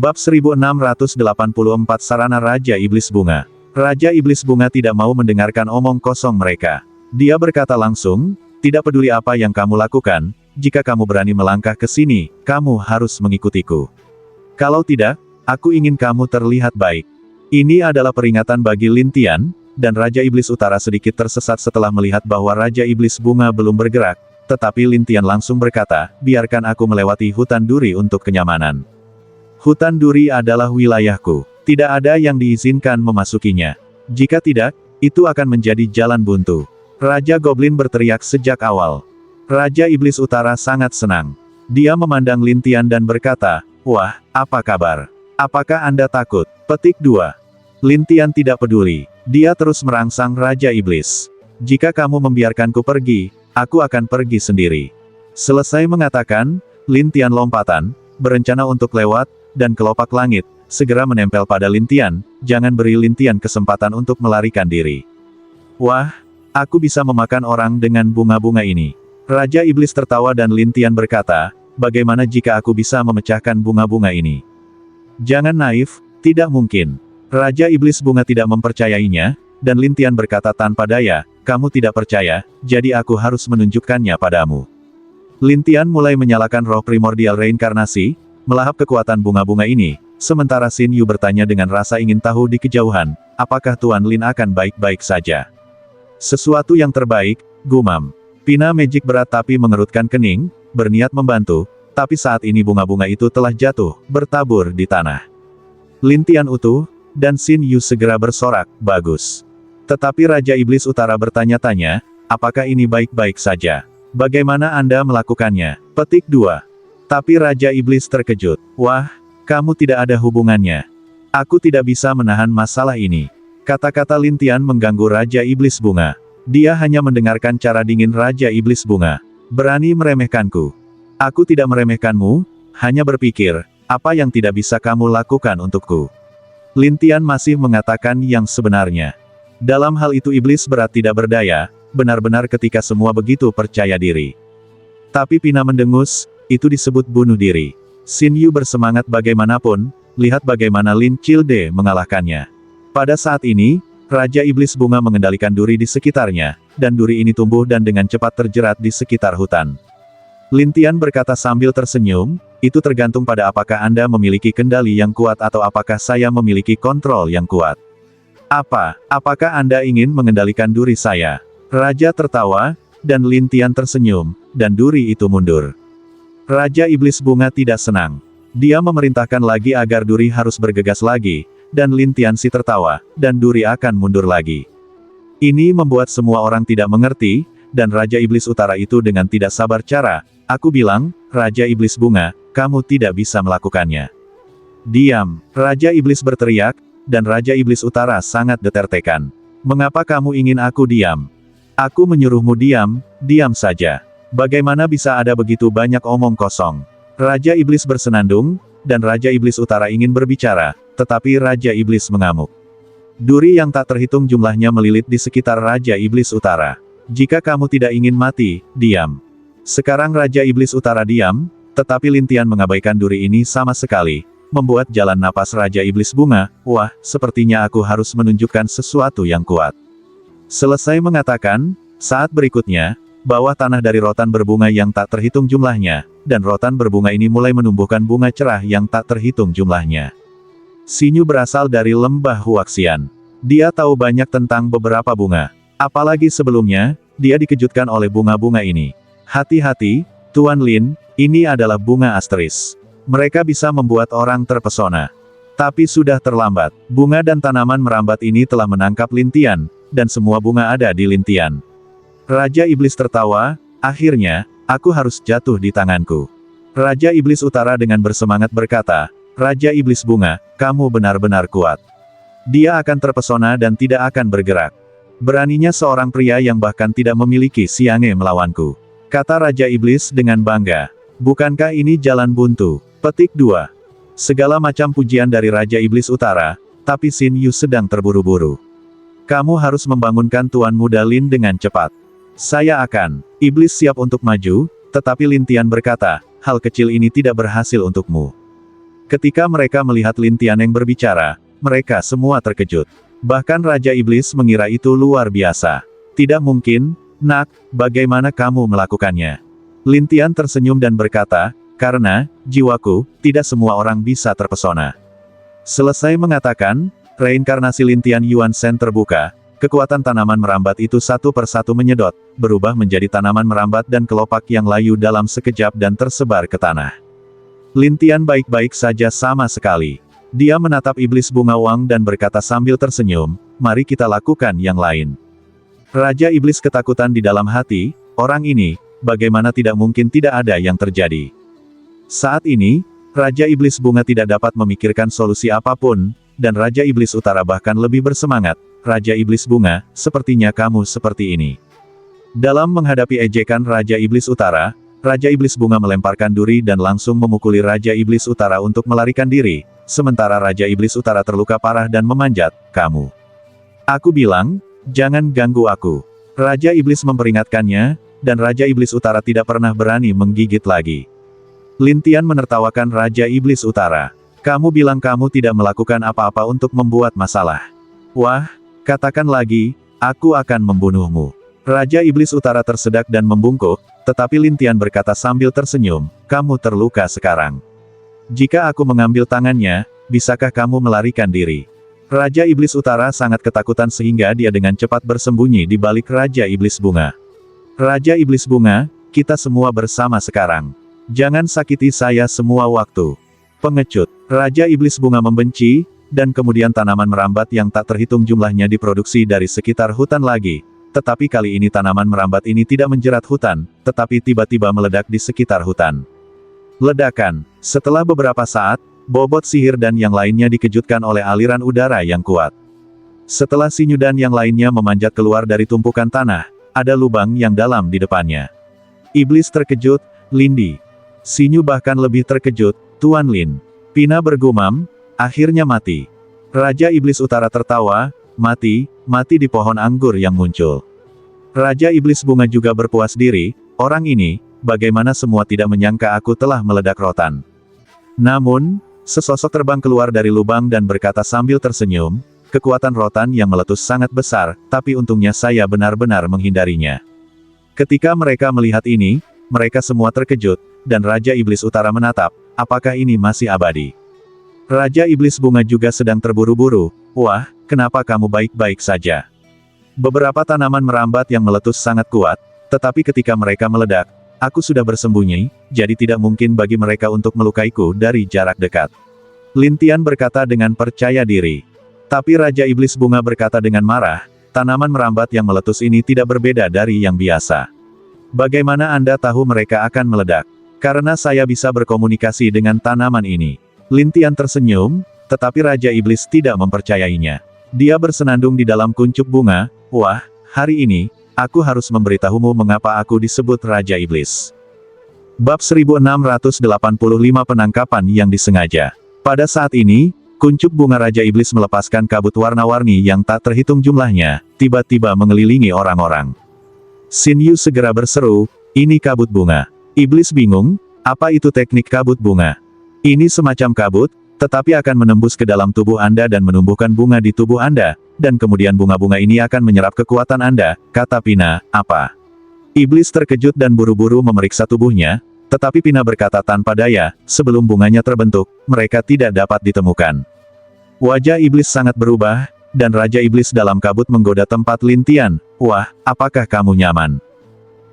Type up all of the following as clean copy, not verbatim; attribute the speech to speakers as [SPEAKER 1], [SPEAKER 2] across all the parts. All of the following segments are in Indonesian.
[SPEAKER 1] Bab 1684 Sarana Raja Iblis Bunga. Raja Iblis Bunga tidak mau mendengarkan omong kosong mereka. Dia berkata langsung, tidak peduli apa yang kamu lakukan, jika kamu berani melangkah ke sini, kamu harus mengikutiku. Kalau tidak, aku ingin kamu terlihat baik. Ini adalah peringatan bagi Lin Tian, dan Raja Iblis Utara sedikit tersesat setelah melihat bahwa Raja Iblis Bunga belum bergerak, tetapi Lin Tian langsung berkata, biarkan aku melewati hutan duri untuk kenyamanan. Hutan duri adalah wilayahku. Tidak ada yang diizinkan memasukinya. Jika tidak, itu akan menjadi jalan buntu. Raja Goblin berteriak sejak awal. Raja Iblis Utara sangat senang. Dia memandang Lin Tian dan berkata, wah, apa kabar? Apakah Anda takut? Petik 2. Lin Tian tidak peduli. Dia terus merangsang Raja Iblis. Jika kamu membiarkanku pergi, aku akan pergi sendiri. Selesai mengatakan, Lin Tian lompatan, berencana untuk lewat, dan kelopak langit, segera menempel pada Lin Tian, jangan beri Lin Tian kesempatan untuk melarikan diri. Wah, aku bisa memakan orang dengan bunga-bunga ini. Raja Iblis tertawa dan Lin Tian berkata, bagaimana jika aku bisa memecahkan bunga-bunga ini? Jangan naif, tidak mungkin. Raja Iblis Bunga tidak mempercayainya, dan Lin Tian berkata tanpa daya, kamu tidak percaya, jadi aku harus menunjukkannya padamu. Lin Tian mulai menyalakan roh primordial reinkarnasi, melahap kekuatan bunga-bunga ini, sementara Xin Yu bertanya dengan rasa ingin tahu di kejauhan, apakah Tuan Lin akan baik-baik saja? Sesuatu yang terbaik, gumam. Pina magic berat tapi mengerutkan kening, berniat membantu, tapi saat ini bunga-bunga itu telah jatuh, bertabur di tanah. Lin Tian utuh, dan Xin Yu segera bersorak, bagus. Tetapi Raja Iblis Utara bertanya-tanya, apakah ini baik-baik saja? Bagaimana Anda melakukannya? Petik 2. Tapi Raja Iblis terkejut. Wah, kamu tidak ada hubungannya. Aku tidak bisa menahan masalah ini. Kata-kata Lin Tian mengganggu Raja Iblis Bunga. Dia hanya mendengarkan cara dingin Raja Iblis Bunga. Berani meremehkanku. Aku tidak meremehkanmu, hanya berpikir, apa yang tidak bisa kamu lakukan untukku. Lin Tian masih mengatakan yang sebenarnya. Dalam hal itu iblis berat tidak berdaya, benar-benar ketika semua begitu percaya diri. Tapi Pina mendengus, itu disebut bunuh diri. Xin Yu bersemangat bagaimanapun, lihat bagaimana Lin Childe mengalahkannya. Pada saat ini, Raja Iblis Bunga mengendalikan duri di sekitarnya, dan duri ini tumbuh dan dengan cepat terjerat di sekitar hutan. Lin Tian berkata sambil tersenyum, itu tergantung pada apakah Anda memiliki kendali yang kuat atau apakah saya memiliki kontrol yang kuat. Apakah Anda ingin mengendalikan duri saya? Raja tertawa, dan Lin Tian tersenyum, dan duri itu mundur. Raja Iblis Bunga tidak senang. Dia memerintahkan lagi agar duri harus bergegas lagi, dan Lin Tian si tertawa, dan duri akan mundur lagi. Ini membuat semua orang tidak mengerti, dan Raja Iblis Utara itu dengan tidak sabar cara, aku bilang, Raja Iblis Bunga, kamu tidak bisa melakukannya. Diam, Raja Iblis berteriak, dan Raja Iblis Utara sangat detertekan. Mengapa kamu ingin aku diam? Aku menyuruhmu diam, diam saja. Bagaimana bisa ada begitu banyak omong kosong? Raja Iblis bersenandung, dan Raja Iblis Utara ingin berbicara, tetapi Raja Iblis mengamuk. Duri yang tak terhitung jumlahnya melilit di sekitar Raja Iblis Utara. Jika kamu tidak ingin mati, diam. Sekarang Raja Iblis Utara diam, tetapi Lin Tian mengabaikan duri ini sama sekali, membuat jalan napas Raja Iblis Bunga, wah, sepertinya aku harus menunjukkan sesuatu yang kuat. Selesai mengatakan, saat berikutnya, bawah tanah dari rotan berbunga yang tak terhitung jumlahnya, dan rotan berbunga ini mulai menumbuhkan bunga cerah yang tak terhitung jumlahnya. Xin Yu berasal dari lembah Huaxian. Dia tahu banyak tentang beberapa bunga. Apalagi sebelumnya, dia dikejutkan oleh bunga-bunga ini. Hati-hati, Tuan Lin, ini adalah bunga asteris. Mereka bisa membuat orang terpesona. Tapi sudah terlambat. Bunga dan tanaman merambat ini telah menangkap Lin Tian, dan semua bunga ada di Lin Tian. Raja Iblis tertawa, akhirnya, aku harus jatuh di tanganku. Raja Iblis Utara dengan bersemangat berkata, Raja Iblis Bunga, kamu benar-benar kuat. Dia akan terpesona dan tidak akan bergerak. Beraninya seorang pria yang bahkan tidak memiliki siange melawanku. Kata Raja Iblis dengan bangga. Bukankah ini jalan buntu? Petik 2. Segala macam pujian dari Raja Iblis Utara, tapi Xin Yu sedang terburu-buru. Kamu harus membangunkan Tuan Muda Lin dengan cepat. Saya akan. Iblis siap untuk maju, tetapi Lin Tian berkata, hal kecil ini tidak berhasil untukmu. Ketika mereka melihat Lin Tianeng berbicara, mereka semua terkejut. Bahkan Raja Iblis mengira itu luar biasa. Tidak mungkin, nak, bagaimana kamu melakukannya? Lin Tian tersenyum dan berkata, karena, jiwaku, tidak semua orang bisa terpesona. Selesai mengatakan, reinkarnasi Lin Tian Yuan Shen terbuka, kekuatan tanaman merambat itu satu persatu menyedot, berubah menjadi tanaman merambat dan kelopak yang layu dalam sekejap dan tersebar ke tanah. Lin Tian baik-baik saja sama sekali. Dia menatap iblis bunga Wang dan berkata sambil tersenyum, mari kita lakukan yang lain. Raja Iblis ketakutan di dalam hati, orang ini, bagaimana tidak mungkin tidak ada yang terjadi. Saat ini, Raja Iblis Bunga tidak dapat memikirkan solusi apapun, dan Raja Iblis Utara bahkan lebih bersemangat, Raja Iblis Bunga, sepertinya kamu seperti ini. Dalam menghadapi ejekan Raja Iblis Utara, Raja Iblis Bunga melemparkan duri dan langsung memukuli Raja Iblis Utara untuk melarikan diri, sementara Raja Iblis Utara terluka parah dan memanjat, kamu. Aku bilang, jangan ganggu aku. Raja Iblis memperingatkannya, dan Raja Iblis Utara tidak pernah berani menggigit lagi. Lin Tian menertawakan Raja Iblis Utara. Kamu bilang kamu tidak melakukan apa-apa untuk membuat masalah. Wah, katakan lagi, aku akan membunuhmu. Raja Iblis Utara tersedak dan membungkuk, tetapi Lin Tian berkata sambil tersenyum, kamu terluka sekarang. Jika aku mengambil tangannya, bisakah kamu melarikan diri? Raja Iblis Utara sangat ketakutan sehingga dia dengan cepat bersembunyi di balik Raja Iblis Bunga. Raja Iblis Bunga, kita semua bersama sekarang. Jangan sakiti saya semua waktu. Pengecut. Raja Iblis Bunga membenci, dan kemudian tanaman merambat yang tak terhitung jumlahnya diproduksi dari sekitar hutan lagi. Tetapi kali ini tanaman merambat ini tidak menjerat hutan, tetapi tiba-tiba meledak di sekitar hutan. Ledakan. Setelah beberapa saat, bobot sihir dan yang lainnya dikejutkan oleh aliran udara yang kuat. Setelah Sinyu dan yang lainnya memanjat keluar dari tumpukan tanah, ada lubang yang dalam di depannya. Iblis terkejut, Lindi. Sinyu bahkan lebih terkejut, Tuan Lin. Pina bergumam, akhirnya mati. Raja Iblis Utara tertawa, mati di pohon anggur yang muncul. Raja Iblis Bunga juga berpuas diri, orang ini, bagaimana semua tidak menyangka aku telah meledak rotan. Namun, sesosok terbang keluar dari lubang dan berkata sambil tersenyum, kekuatan rotan yang meletus sangat besar, tapi untungnya saya benar-benar menghindarinya. Ketika mereka melihat ini, mereka semua terkejut, dan Raja Iblis Utara menatap, apakah ini masih abadi? Raja Iblis Bunga juga sedang terburu-buru, wah, kenapa kamu baik-baik saja? Beberapa tanaman merambat yang meletus sangat kuat, tetapi ketika mereka meledak, aku sudah bersembunyi, jadi tidak mungkin bagi mereka untuk melukaiku dari jarak dekat. Lin Tian berkata dengan percaya diri. Tapi Raja Iblis Bunga berkata dengan marah, tanaman merambat yang meletus ini tidak berbeda dari yang biasa. Bagaimana Anda tahu mereka akan meledak? Karena saya bisa berkomunikasi dengan tanaman ini. Lin Tian tersenyum, tetapi Raja Iblis tidak mempercayainya. Dia bersenandung di dalam kuncup bunga, wah, hari ini, aku harus memberitahumu mengapa aku disebut Raja Iblis. Bab 1685 Penangkapan yang disengaja. Pada saat ini, kuncup bunga Raja Iblis melepaskan kabut warna-warni yang tak terhitung jumlahnya, tiba-tiba mengelilingi orang-orang. Xin Yu segera berseru, ini kabut bunga. Iblis bingung, apa itu teknik kabut bunga? Ini semacam kabut, tetapi akan menembus ke dalam tubuh Anda dan menumbuhkan bunga di tubuh Anda, dan kemudian bunga-bunga ini akan menyerap kekuatan Anda, kata Pina, apa? Iblis terkejut dan buru-buru memeriksa tubuhnya, tetapi Pina berkata tanpa daya, sebelum bunganya terbentuk, mereka tidak dapat ditemukan. Wajah Iblis sangat berubah, dan Raja Iblis dalam kabut menggoda tempat Lin Tian, wah, apakah kamu nyaman?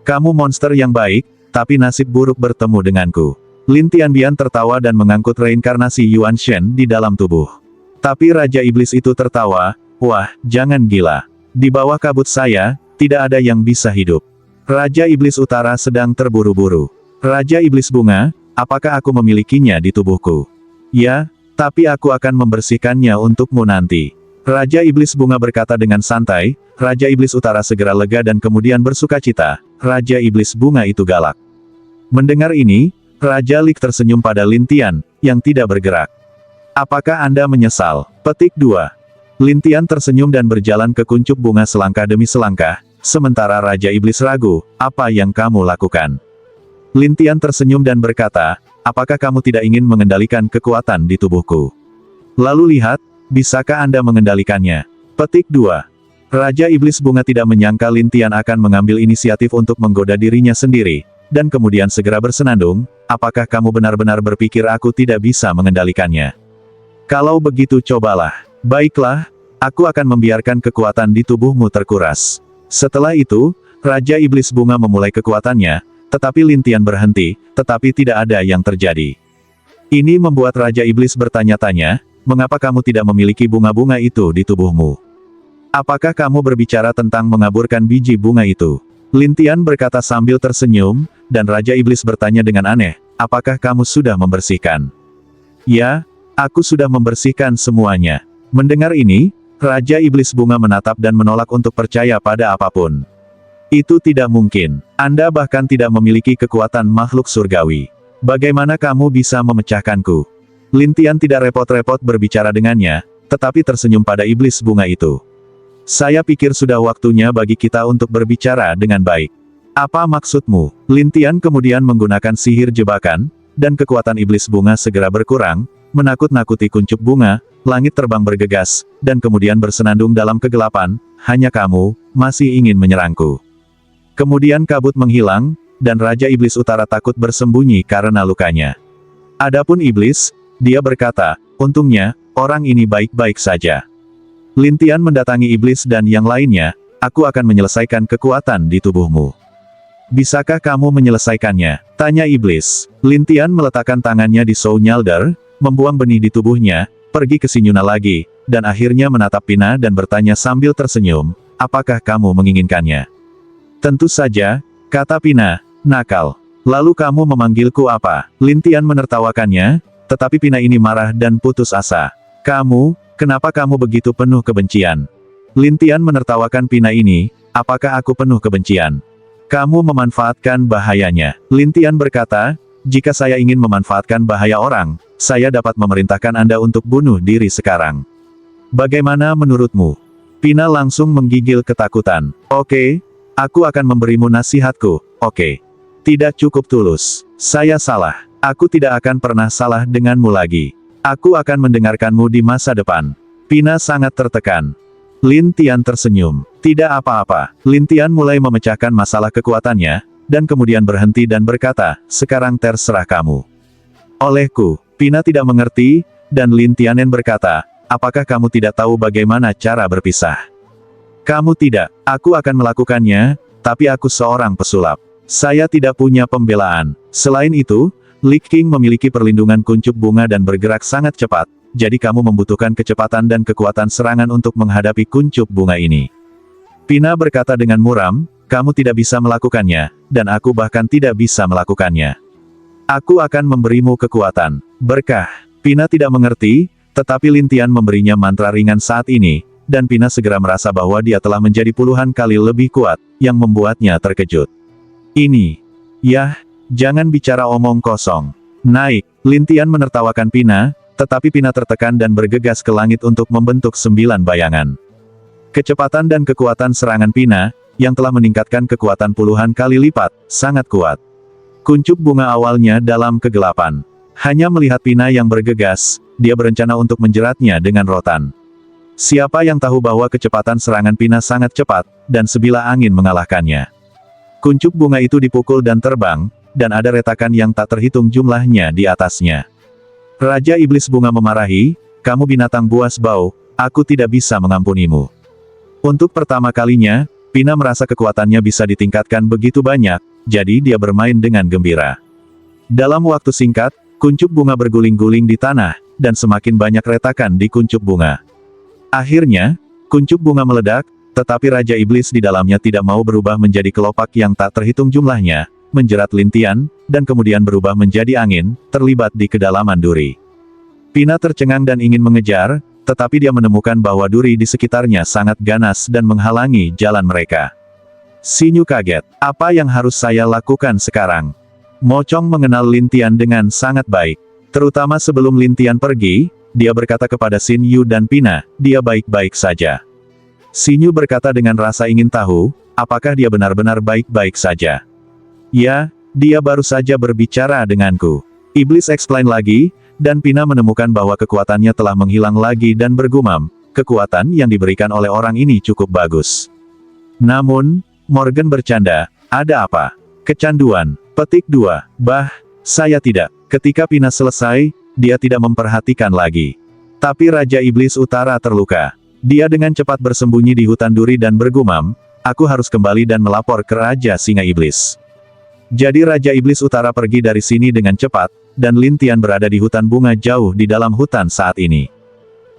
[SPEAKER 1] Kamu monster yang baik, tapi nasib buruk bertemu denganku. Lin Tianbian tertawa dan mengangkut reinkarnasi Yuan Shen di dalam tubuh. Tapi Raja Iblis itu tertawa, wah, jangan gila. Di bawah kabut saya, tidak ada yang bisa hidup. Raja Iblis Utara sedang terburu-buru. Raja Iblis Bunga, apakah aku memilikinya di tubuhku? Ya, tapi aku akan membersihkannya untukmu nanti. Raja Iblis Bunga berkata dengan santai, Raja Iblis Utara segera lega dan kemudian bersukacita, Raja Iblis Bunga itu galak. Mendengar ini, Raja Lik tersenyum pada Lin Tian, yang tidak bergerak. Apakah Anda menyesal? Petik 2. Lin Tian tersenyum dan berjalan ke kuncup bunga selangkah demi selangkah, sementara Raja Iblis ragu, apa yang kamu lakukan? Lin Tian tersenyum dan berkata, apakah kamu tidak ingin mengendalikan kekuatan di tubuhku? Lalu lihat, bisakah Anda mengendalikannya? Petik 2. Raja Iblis Bunga tidak menyangka Lin Tian akan mengambil inisiatif untuk menggoda dirinya sendiri, dan kemudian segera bersenandung, apakah kamu benar-benar berpikir aku tidak bisa mengendalikannya? Kalau begitu cobalah. Baiklah, aku akan membiarkan kekuatan di tubuhmu terkuras. Setelah itu, Raja Iblis Bunga memulai kekuatannya, tetapi Lin Tian berhenti, tetapi tidak ada yang terjadi. Ini membuat Raja Iblis bertanya-tanya, mengapa kamu tidak memiliki bunga-bunga itu di tubuhmu? Apakah kamu berbicara tentang mengaburkan biji bunga itu? Lin Tian berkata sambil tersenyum, dan Raja Iblis bertanya dengan aneh, apakah kamu sudah membersihkan? Ya, aku sudah membersihkan semuanya. Mendengar ini, Raja Iblis Bunga menatap dan menolak untuk percaya pada apapun. Itu tidak mungkin. Anda bahkan tidak memiliki kekuatan makhluk surgawi. Bagaimana kamu bisa memecahkanku? Lin Tian tidak repot-repot berbicara dengannya, tetapi tersenyum pada Iblis Bunga itu. Saya pikir sudah waktunya bagi kita untuk berbicara dengan baik. Apa maksudmu? Lin Tian kemudian menggunakan sihir jebakan, dan kekuatan Iblis Bunga segera berkurang, menakut-nakuti kuncup bunga, langit terbang bergegas, dan kemudian bersenandung dalam kegelapan, hanya kamu, masih ingin menyerangku. Kemudian kabut menghilang, dan Raja Iblis Utara takut bersembunyi karena lukanya. Adapun Iblis, dia berkata, untungnya, orang ini baik-baik saja. Lin Tian mendatangi Iblis dan yang lainnya, aku akan menyelesaikan kekuatan di tubuhmu. Bisakah kamu menyelesaikannya? Tanya Iblis. Lin Tian meletakkan tangannya di Zhou Nyalder, membuang benih di tubuhnya, pergi ke Sinyuna lagi, dan akhirnya menatap Pina dan bertanya sambil tersenyum, apakah kamu menginginkannya? Tentu saja, kata Pina, nakal. Lalu kamu memanggilku apa? Lin Tian menertawakannya, tetapi Pina ini marah dan putus asa. Kamu, kenapa kamu begitu penuh kebencian? Lin Tian menertawakan Pina ini, apakah aku penuh kebencian? Kamu memanfaatkan bahayanya. Lin Tian berkata, jika saya ingin memanfaatkan bahaya orang, saya dapat memerintahkan Anda untuk bunuh diri sekarang. Bagaimana menurutmu? Pina langsung menggigil ketakutan. Oke, aku akan memberimu nasihatku, oke. Tidak cukup tulus. Saya salah. Aku tidak akan pernah salah denganmu lagi. Aku akan mendengarkanmu di masa depan. Pina sangat tertekan. Lin Tian tersenyum. Tidak apa-apa. Lin Tian mulai memecahkan masalah kekuatannya, dan kemudian berhenti dan berkata, sekarang terserah kamu. Olehku, Pina tidak mengerti, dan Lin Tianen berkata, apakah kamu tidak tahu bagaimana cara berpisah? Kamu tidak, aku akan melakukannya, tapi aku seorang pesulap. Saya tidak punya pembelaan. Selain itu, Li Qing memiliki perlindungan kuncup bunga dan bergerak sangat cepat, jadi kamu membutuhkan kecepatan dan kekuatan serangan untuk menghadapi kuncup bunga ini. Pina berkata dengan muram, kamu tidak bisa melakukannya, dan aku bahkan tidak bisa melakukannya. Aku akan memberimu kekuatan. Berkah. Pina tidak mengerti, tetapi Lin Tian memberinya mantra ringan saat ini, dan Pina segera merasa bahwa dia telah menjadi puluhan kali lebih kuat, yang membuatnya terkejut. Ini. Yah, jangan bicara omong kosong. Naik. Lin Tian menertawakan Pina, tetapi Pina tertekan dan bergegas ke langit untuk membentuk 9 bayangan. Kecepatan dan kekuatan serangan Pina, yang telah meningkatkan kekuatan puluhan kali lipat, sangat kuat. Kuncup bunga awalnya dalam kegelapan. Hanya melihat Pina yang bergegas, dia berencana untuk menjeratnya dengan rotan. Siapa yang tahu bahwa kecepatan serangan Pina sangat cepat, dan sebilah angin mengalahkannya. Kuncup bunga itu dipukul dan terbang, dan ada retakan yang tak terhitung jumlahnya di atasnya. Raja Iblis Bunga memarahi, kamu binatang buas bau, aku tidak bisa mengampunimu. Untuk pertama kalinya, Pina merasa kekuatannya bisa ditingkatkan begitu banyak, jadi dia bermain dengan gembira. Dalam waktu singkat, kuncup bunga berguling-guling di tanah, dan semakin banyak retakan di kuncup bunga. Akhirnya, kuncup bunga meledak, tetapi Raja Iblis di dalamnya tidak mau berubah menjadi kelopak yang tak terhitung jumlahnya, menjerat Lin Tian, dan kemudian berubah menjadi angin, terlibat di kedalaman duri. Pina tercengang dan ingin mengejar, tetapi dia menemukan bahwa duri di sekitarnya sangat ganas dan menghalangi jalan mereka. Sinyu kaget. Apa yang harus saya lakukan sekarang? Mo Chong mengenal Lin Tian dengan sangat baik. Terutama sebelum Lin Tian pergi, dia berkata kepada Xin Yu dan Pina, dia baik-baik saja. Xin Yu berkata dengan rasa ingin tahu, apakah dia benar-benar baik-baik saja. Ya, dia baru saja berbicara denganku. Iblis explain lagi, dan Pina menemukan bahwa kekuatannya telah menghilang lagi dan bergumam, kekuatan yang diberikan oleh orang ini cukup bagus. Namun, Morgan bercanda, ada apa? Kecanduan. Petik 2. Bah, saya tidak. Ketika Pina selesai, dia tidak memperhatikan lagi. Tapi Raja Iblis Utara terluka. Dia dengan cepat bersembunyi di hutan duri dan bergumam, aku harus kembali dan melapor ke Raja Singa Iblis. Jadi Raja Iblis Utara pergi dari sini dengan cepat, dan Lin Tian berada di hutan bunga jauh di dalam hutan saat ini.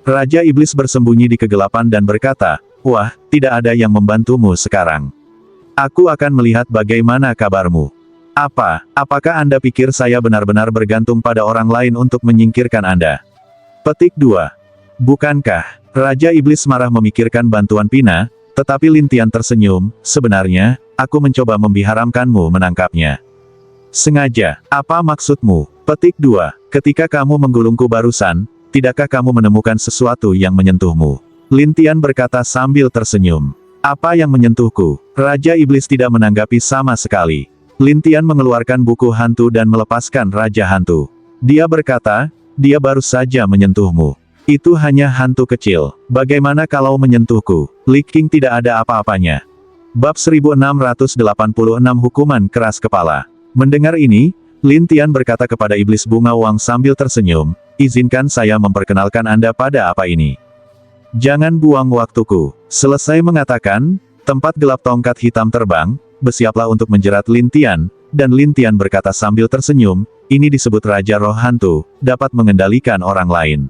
[SPEAKER 1] Raja Iblis bersembunyi di kegelapan dan berkata, wah, tidak ada yang membantumu sekarang. Aku akan melihat bagaimana kabarmu. Apakah Anda pikir saya benar-benar bergantung pada orang lain untuk menyingkirkan Anda? Petik 2. Bukankah? Raja Iblis marah memikirkan bantuan Pina, tetapi Lin Tian tersenyum, sebenarnya, aku mencoba membiharamkanmu menangkapnya. Sengaja, apa maksudmu? Petik 2. Ketika kamu menggulungku barusan, tidakkah kamu menemukan sesuatu yang menyentuhmu? Lin Tian berkata sambil tersenyum. Apa yang menyentuhku? Raja Iblis tidak menanggapi sama sekali. Lin Tian mengeluarkan buku hantu dan melepaskan Raja Hantu. Dia berkata, dia baru saja menyentuhmu. Itu hanya hantu kecil. Bagaimana kalau menyentuhku? Li King tidak ada apa-apanya. Bab 1686 Hukuman Keras Kepala. Mendengar ini, Lin Tian berkata kepada Iblis Bunga Wang sambil tersenyum, izinkan saya memperkenalkan Anda pada apa ini. Jangan buang waktuku. Selesai mengatakan, tempat gelap tongkat hitam terbang, bersiaplah untuk menjerat Lin Tian, dan Lin Tian berkata sambil tersenyum, ini disebut Raja Roh Hantu, dapat mengendalikan orang lain.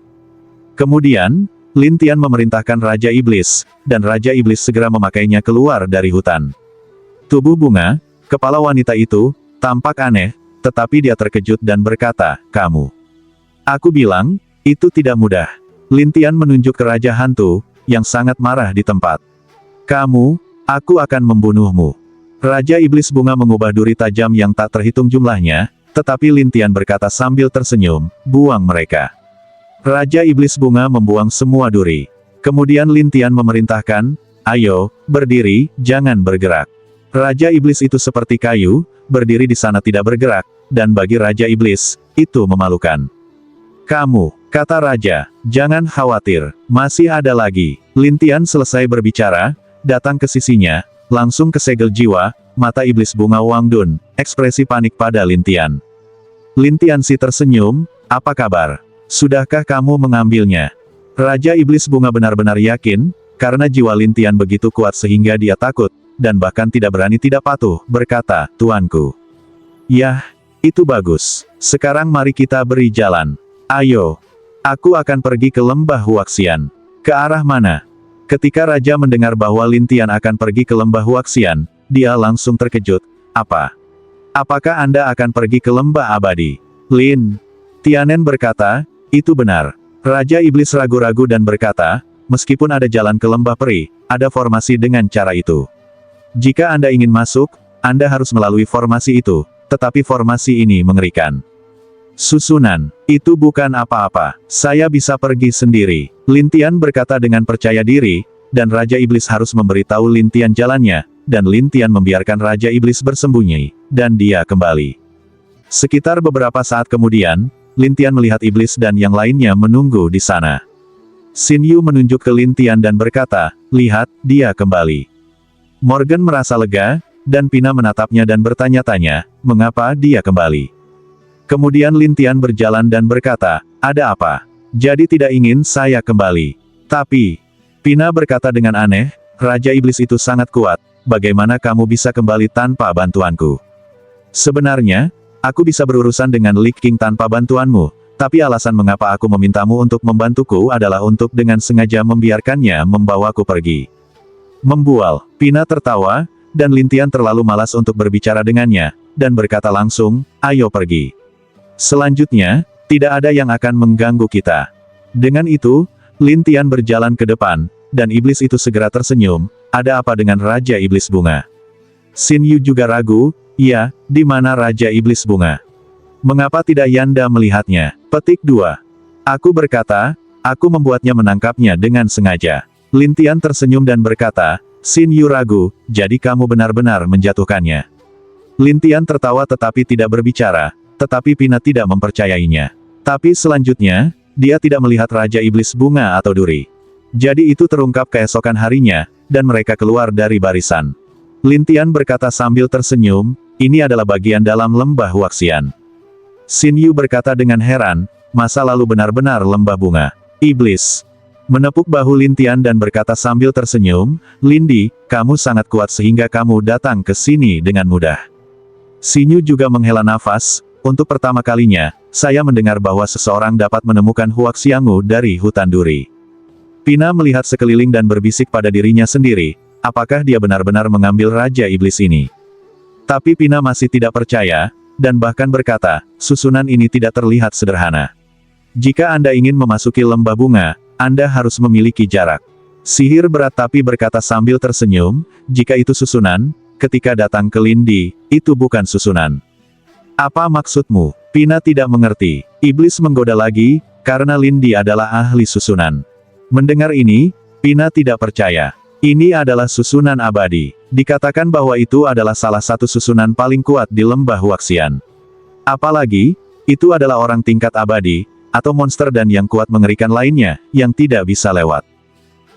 [SPEAKER 1] Kemudian, Lin Tian memerintahkan Raja Iblis, dan Raja Iblis segera memakainya keluar dari hutan. Tubuh bunga, kepala wanita itu, tampak aneh, tetapi dia terkejut dan berkata, kamu. Aku bilang, itu tidak mudah. Lin Tian menunjuk ke Raja Hantu, yang sangat marah di tempat. Kamu, aku akan membunuhmu. Raja Iblis Bunga mengubah duri tajam yang tak terhitung jumlahnya, tetapi Lin Tian berkata sambil tersenyum, buang mereka. Raja Iblis Bunga membuang semua duri. Kemudian Lin Tian memerintahkan, ayo, berdiri, jangan bergerak. Raja Iblis itu seperti kayu, berdiri di sana tidak bergerak, dan bagi Raja Iblis, itu memalukan. Kamu, kata Raja, jangan khawatir, masih ada lagi. Lin Tian selesai berbicara, datang ke sisinya, langsung kesegel jiwa, mata Iblis Bunga Wang Dun, ekspresi panik pada Lin Tian. Lin Tian si tersenyum, apa kabar? Sudahkah kamu mengambilnya? Raja Iblis Bunga benar-benar yakin, karena jiwa Lin Tian begitu kuat sehingga dia takut, dan bahkan tidak berani tidak patuh, berkata, tuanku. Yah, itu bagus. Sekarang mari kita beri jalan. Ayo. Aku akan pergi ke lembah Huaxian. Ke arah mana? Ketika Raja mendengar bahwa Lin Tian akan pergi ke lembah Huaxian, dia langsung terkejut. Apa? Apakah Anda akan pergi ke lembah abadi? Lin Tianen berkata, itu benar. Raja Iblis ragu-ragu dan berkata, meskipun ada jalan ke lembah peri, ada formasi dengan cara itu. Jika Anda ingin masuk, Anda harus melalui formasi itu, tetapi formasi ini mengerikan. Susunan, itu bukan apa-apa, saya bisa pergi sendiri. Lin Tian berkata dengan percaya diri, dan Raja Iblis harus memberitahu Lin Tian jalannya, dan Lin Tian membiarkan Raja Iblis bersembunyi, dan dia kembali. Sekitar beberapa saat kemudian, Lin Tian melihat Iblis dan yang lainnya menunggu di sana. Xin Yu menunjuk ke Lin Tian dan berkata, lihat, dia kembali. Morgan merasa lega, dan Pina menatapnya dan bertanya-tanya, mengapa dia kembali. Kemudian Lin Tian berjalan dan berkata, ada apa? Jadi tidak ingin saya kembali. Tapi, Pina berkata dengan aneh, Raja Iblis itu sangat kuat, bagaimana kamu bisa kembali tanpa bantuanku? Sebenarnya, aku bisa berurusan dengan Li King tanpa bantuanmu, tapi alasan mengapa aku memintamu untuk membantuku adalah untuk dengan sengaja membiarkannya membawaku pergi. Membual, Pina tertawa, dan Lin Tian terlalu malas untuk berbicara dengannya, dan berkata langsung, ayo pergi. Selanjutnya, tidak ada yang akan mengganggu kita. Dengan itu, Lin Tian berjalan ke depan, dan iblis itu segera tersenyum, ada apa dengan Raja Iblis Bunga? Xin Yu juga ragu, ya, di mana Raja Iblis Bunga? Mengapa tidak Yanda melihatnya? Petik 2. Aku berkata, aku membuatnya menangkapnya dengan sengaja. Lin Tian tersenyum dan berkata, Xin Yu ragu, jadi kamu benar-benar menjatuhkannya. Lin Tian tertawa tetapi tidak berbicara, tetapi Pina tidak mempercayainya. Tapi selanjutnya, dia tidak melihat Raja Iblis Bunga atau duri. Jadi itu terungkap keesokan harinya, dan mereka keluar dari barisan. Lin Tian berkata sambil tersenyum, ini adalah bagian dalam lembah Huaxian. Xin Yu berkata dengan heran, masa lalu benar-benar lembah bunga. Iblis menepuk bahu Lin Tian dan berkata sambil tersenyum, Lindi, kamu sangat kuat sehingga kamu datang ke sini dengan mudah. Xin Yu juga menghela nafas, untuk pertama kalinya, saya mendengar bahwa seseorang dapat menemukan Huaxiangu dari hutan duri. Pina melihat sekeliling dan berbisik pada dirinya sendiri, apakah dia benar-benar mengambil Raja Iblis ini? Tapi Pina masih tidak percaya, dan bahkan berkata, susunan ini tidak terlihat sederhana. Jika Anda ingin memasuki lembah bunga, Anda harus memiliki jarak. Sihir berat tapi berkata sambil tersenyum, jika itu susunan, ketika datang ke Lindi, itu bukan susunan. Apa maksudmu? Pina tidak mengerti. Iblis menggoda lagi, karena Lindi adalah ahli susunan. Mendengar ini, Pina tidak percaya. Ini adalah susunan abadi. Dikatakan bahwa itu adalah salah satu susunan paling kuat di lembah Huaxian. Apalagi, itu adalah orang tingkat abadi, atau monster dan yang kuat mengerikan lainnya, yang tidak bisa lewat.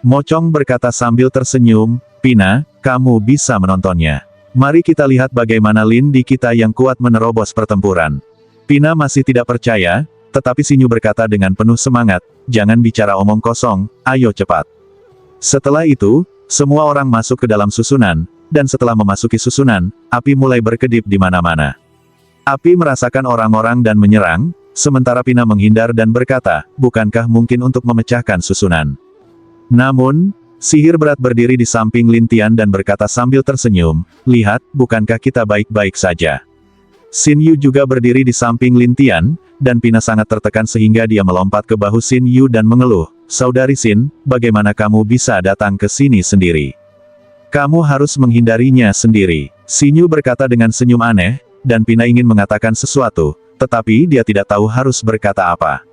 [SPEAKER 1] Mocong berkata sambil tersenyum, Pina, kamu bisa menontonnya. Mari kita lihat bagaimana Lindi kita yang kuat menerobos pertempuran. Pina masih tidak percaya, tetapi Xin Yu berkata dengan penuh semangat, jangan bicara omong kosong, ayo cepat. Setelah itu, semua orang masuk ke dalam susunan, dan setelah memasuki susunan, api mulai berkedip di mana-mana. Api merasakan orang-orang dan menyerang, sementara Pina menghindar dan berkata, bukankah mungkin untuk memecahkan susunan? Namun, sihir berat berdiri di samping Lin Tian dan berkata sambil tersenyum, lihat, bukankah kita baik-baik saja? Xin Yu juga berdiri di samping Lin Tian, dan Pina sangat tertekan sehingga dia melompat ke bahu Xin Yu dan mengeluh, saudari Xin, bagaimana kamu bisa datang ke sini sendiri? Kamu harus menghindarinya sendiri. Xin Yu berkata dengan senyum aneh, dan Pina ingin mengatakan sesuatu, tetapi dia tidak tahu harus berkata apa.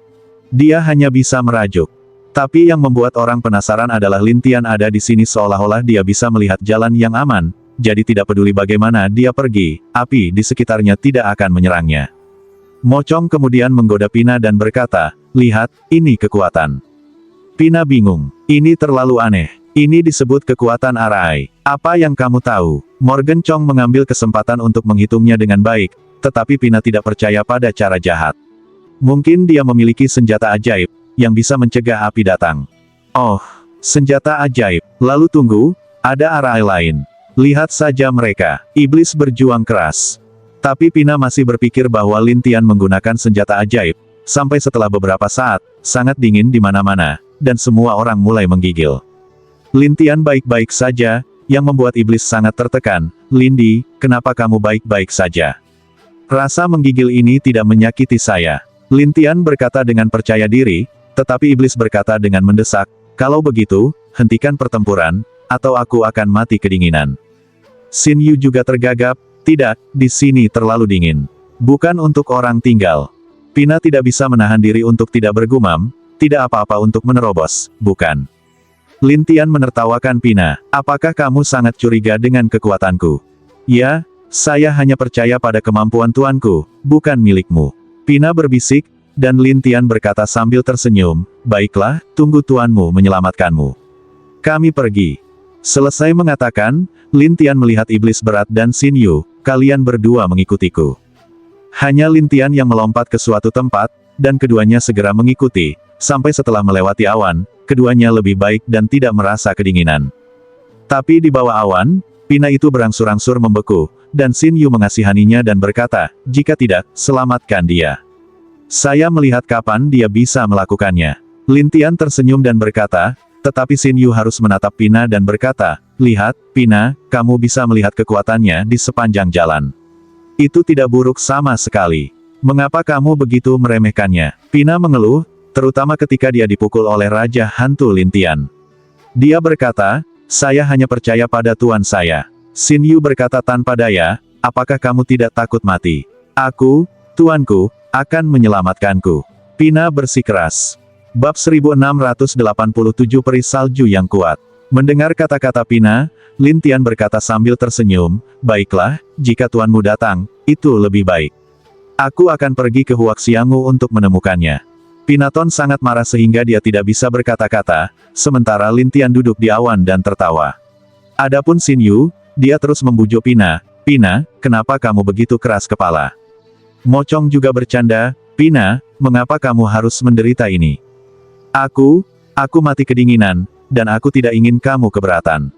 [SPEAKER 1] Dia hanya bisa merajuk. Tapi yang membuat orang penasaran adalah Lin Tian ada di sini seolah-olah dia bisa melihat jalan yang aman, jadi tidak peduli bagaimana dia pergi, api di sekitarnya tidak akan menyerangnya. Mocong kemudian menggoda Pina dan berkata, lihat, ini kekuatan. Pina bingung. Ini terlalu aneh. Ini disebut kekuatan arai. Apa yang kamu tahu? Morgan Chong mengambil kesempatan untuk menghitungnya dengan baik, tetapi Pina tidak percaya pada cara jahat. Mungkin dia memiliki senjata ajaib, yang bisa mencegah api datang. Oh, senjata ajaib. Lalu tunggu, ada arai lain. Lihat saja mereka. Iblis berjuang keras. Tapi Pina masih berpikir bahwa Lin Tian menggunakan senjata ajaib. Sampai setelah beberapa saat, sangat dingin di mana-mana, dan semua orang mulai menggigil. Lin Tian baik-baik saja, yang membuat iblis sangat tertekan. Lindi, kenapa kamu baik-baik saja? Rasa menggigil ini tidak menyakiti saya. Lin Tian berkata dengan percaya diri, tetapi iblis berkata dengan mendesak, kalau begitu, hentikan pertempuran, atau aku akan mati kedinginan. Xin Yu juga tergagap, tidak, di sini terlalu dingin. Bukan untuk orang tinggal. Pina tidak bisa menahan diri untuk tidak bergumam, tidak apa-apa untuk menerobos, bukan. Lin Tian menertawakan Pina, apakah kamu sangat curiga dengan kekuatanku? Ya, saya hanya percaya pada kemampuan tuanku, bukan milikmu. Pina berbisik, dan Lin Tian berkata sambil tersenyum, baiklah, tunggu tuanmu menyelamatkanmu. Kami pergi. Selesai mengatakan, Lin Tian melihat iblis berat dan Xin Yu, kalian berdua mengikutiku. Hanya Lin Tian yang melompat ke suatu tempat, dan keduanya segera mengikuti, sampai setelah melewati awan, keduanya lebih baik dan tidak merasa kedinginan. Tapi di bawah awan, Pina itu berangsur-angsur membeku, dan Xin Yu mengasihaninya dan berkata, jika tidak, selamatkan dia. Saya melihat kapan dia bisa melakukannya. Lin Tian tersenyum dan berkata, tetapi Xin Yu harus menatap Pina dan berkata, lihat, Pina, kamu bisa melihat kekuatannya di sepanjang jalan. Itu tidak buruk sama sekali. Mengapa kamu begitu meremehkannya? Pina mengeluh, terutama ketika dia dipukul oleh Raja Hantu Lin Tian. Dia berkata, saya hanya percaya pada tuan saya. Xin Yu berkata tanpa daya, apakah kamu tidak takut mati? Aku, tuanku, akan menyelamatkanku. Pina bersikeras. Bab 1687 Peri Salju yang Kuat. Mendengar kata-kata Pina, Lin Tian berkata sambil tersenyum, baiklah, jika tuanmu datang, itu lebih baik. Aku akan pergi ke Huaxiangu untuk menemukannya. Pinaton sangat marah sehingga dia tidak bisa berkata-kata, sementara Lin Tian duduk di awan dan tertawa. Adapun Xin Yu, dia terus membujuk Pina, "Pina, kenapa kamu begitu keras kepala?" Mo Chong juga bercanda, "Pina, mengapa kamu harus menderita ini? Aku mati kedinginan, dan aku tidak ingin kamu keberatan."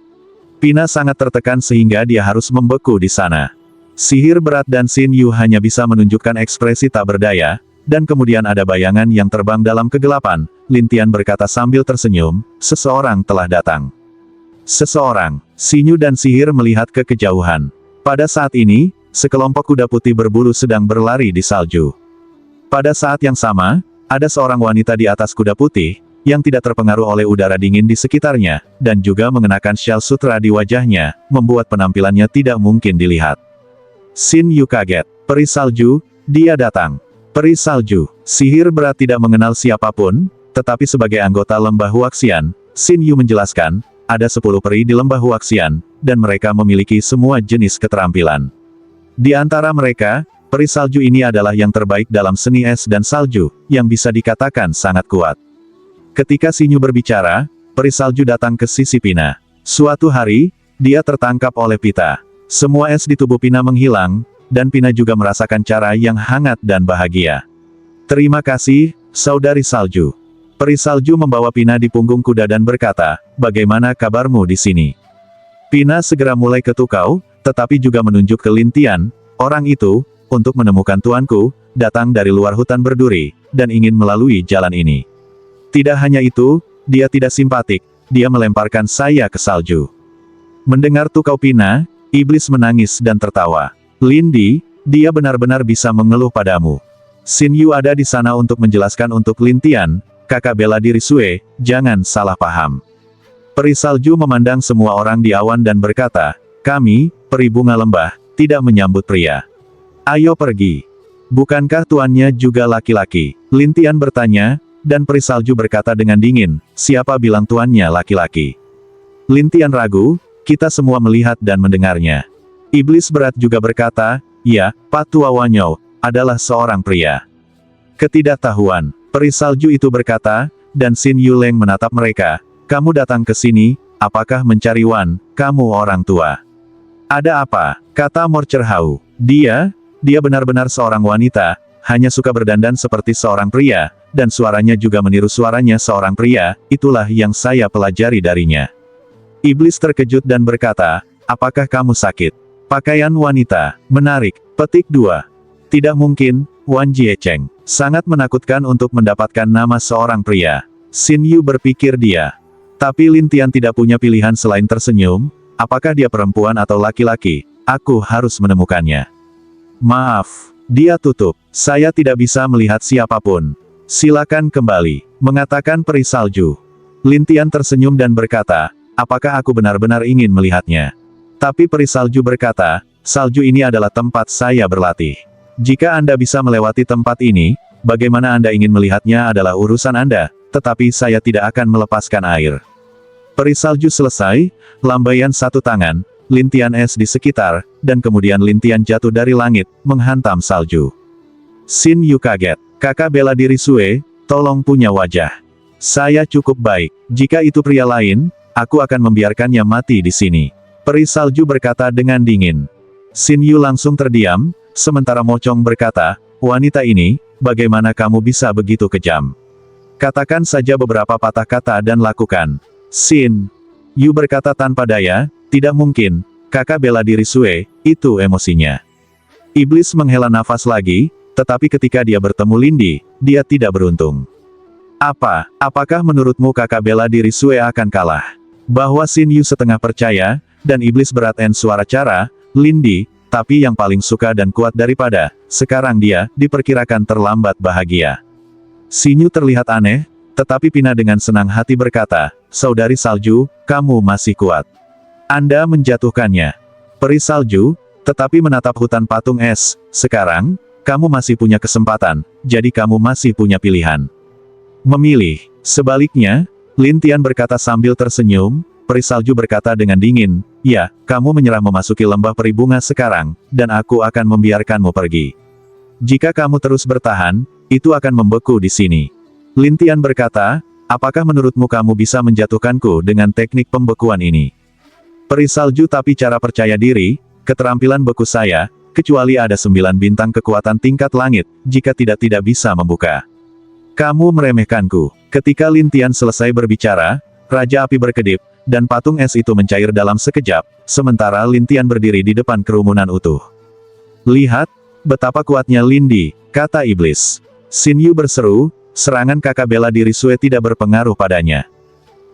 [SPEAKER 1] Pina sangat tertekan sehingga dia harus membeku di sana. Sihir berat dan Xin Yu hanya bisa menunjukkan ekspresi tak berdaya, dan kemudian ada bayangan yang terbang dalam kegelapan. Lin Tian berkata sambil tersenyum, "Seseorang telah datang." Seseorang. Xin Yu dan sihir melihat ke kejauhan. Pada saat ini, sekelompok kuda putih berbulu sedang berlari di salju. Pada saat yang sama, ada seorang wanita di atas kuda putih, yang tidak terpengaruh oleh udara dingin di sekitarnya, dan juga mengenakan syal sutra di wajahnya, membuat penampilannya tidak mungkin dilihat. Xin Yu kaget. Peri salju, dia datang. Peri salju. Sihir berat tidak mengenal siapapun, tetapi sebagai anggota lembah Huaxian, Xin Yu menjelaskan, ada 10 peri di lembah Huaxian, dan mereka memiliki semua jenis keterampilan. Di antara mereka, peri salju ini adalah yang terbaik dalam seni es dan salju, yang bisa dikatakan sangat kuat. Ketika Xin Yu berbicara, peri salju datang ke sisi Pina. Suatu hari, dia tertangkap oleh Pita. Semua es di tubuh Pina menghilang, dan Pina juga merasakan cara yang hangat dan bahagia. "Terima kasih, saudari salju." Peri salju membawa Pina di punggung kuda dan berkata, "Bagaimana kabarmu di sini?" Pina segera mulai ketukau, tetapi juga menunjuk ke Lin Tian, "Orang itu, untuk menemukan tuanku, datang dari luar hutan berduri, dan ingin melalui jalan ini. Tidak hanya itu, dia tidak simpatik, dia melemparkan saya ke salju." Mendengar tukau Pina, iblis menangis dan tertawa. "Lindi, dia benar-benar bisa mengeluh padamu." Xin Yu ada di sana untuk menjelaskan untuk Lin Tian, "Kakak bela diri Sue, jangan salah paham." Peri salju memandang semua orang di awan dan berkata, "Kami, peri bunga lembah, tidak menyambut pria. Ayo pergi." "Bukankah tuannya juga laki-laki?" Lin Tian bertanya, dan peri salju berkata dengan dingin, "Siapa bilang tuannya laki-laki?" Lin Tian ragu, "Kita semua melihat dan mendengarnya." Iblis berat juga berkata, "Ya, Pak Tua Wanyo, adalah seorang pria." Ketidaktahuan. Peri salju itu berkata, dan Xin Yu Leng menatap mereka, "Kamu datang ke sini, apakah mencari Wan, kamu orang tua?" "Ada apa?" kata Morcerhau. Dia benar-benar seorang wanita, hanya suka berdandan seperti seorang pria, dan suaranya juga meniru suaranya seorang pria, itulah yang saya pelajari darinya." Iblis terkejut dan berkata, "Apakah kamu sakit?" Pakaian wanita. Menarik. Petik 2. Tidak mungkin, Wan Jiecheng. Sangat menakutkan untuk mendapatkan nama seorang pria. Xin Yu berpikir dia. Tapi Lin Tian tidak punya pilihan selain tersenyum, apakah dia perempuan atau laki-laki, aku harus menemukannya. "Maaf." Dia tutup. "Saya tidak bisa melihat siapapun. Silakan kembali," mengatakan peri salju. Lin Tian tersenyum dan berkata, "Apakah aku benar-benar ingin melihatnya?" Tapi peri salju berkata, "Salju ini adalah tempat saya berlatih. Jika Anda bisa melewati tempat ini, bagaimana Anda ingin melihatnya adalah urusan Anda, tetapi saya tidak akan melepaskan air." Peri salju selesai, lambaian satu tangan, Lin Tian es di sekitar, dan kemudian Lin Tian jatuh dari langit, menghantam salju. Xin Yu kaget. "Kakak bela diri Sue, tolong punya wajah. Saya cukup baik. Jika itu pria lain, aku akan membiarkannya mati di sini." Peri salju berkata dengan dingin. Xin Yu langsung terdiam, sementara Mo Chong berkata, "Wanita ini, bagaimana kamu bisa begitu kejam? Katakan saja beberapa patah kata dan lakukan." Xin Yu berkata tanpa daya, "Tidak mungkin, kakak bela diri Sue, itu emosinya." Iblis menghela nafas lagi, tetapi ketika dia bertemu Lindi, dia tidak beruntung. Apakah menurutmu kakak bela diri Sue akan kalah?" Bahwa Xin Yu setengah percaya, dan iblis berat en suara cara, "Lindi, tapi yang paling suka dan kuat daripada, sekarang dia, diperkirakan terlambat bahagia." Xin Yu terlihat aneh, tetapi Pina dengan senang hati berkata, "Saudari salju, kamu masih kuat. Anda menjatuhkannya." Peri salju, tetapi menatap hutan patung es, "Sekarang, kamu masih punya kesempatan, jadi kamu masih punya pilihan. Memilih." Sebaliknya, Lin Tian berkata sambil tersenyum, peri salju berkata dengan dingin, "Ya, kamu menyerah memasuki lembah peri bunga sekarang, dan aku akan membiarkanmu pergi." Jika kamu terus bertahan, itu akan membeku di sini. Lin Tian berkata, apakah menurutmu kamu bisa menjatuhkanku dengan teknik pembekuan ini? Peri salju tapi cara percaya diri, keterampilan beku saya, kecuali ada 9 bintang kekuatan tingkat langit, jika tidak bisa membuka. Kamu meremehkanku. Ketika Lin Tian selesai berbicara, Raja Api berkedip, dan patung es itu mencair dalam sekejap, sementara Lin Tian berdiri di depan kerumunan utuh. Lihat, betapa kuatnya Lindi, kata iblis. Xin Yu berseru, serangan kakak bela diri Sue tidak berpengaruh padanya.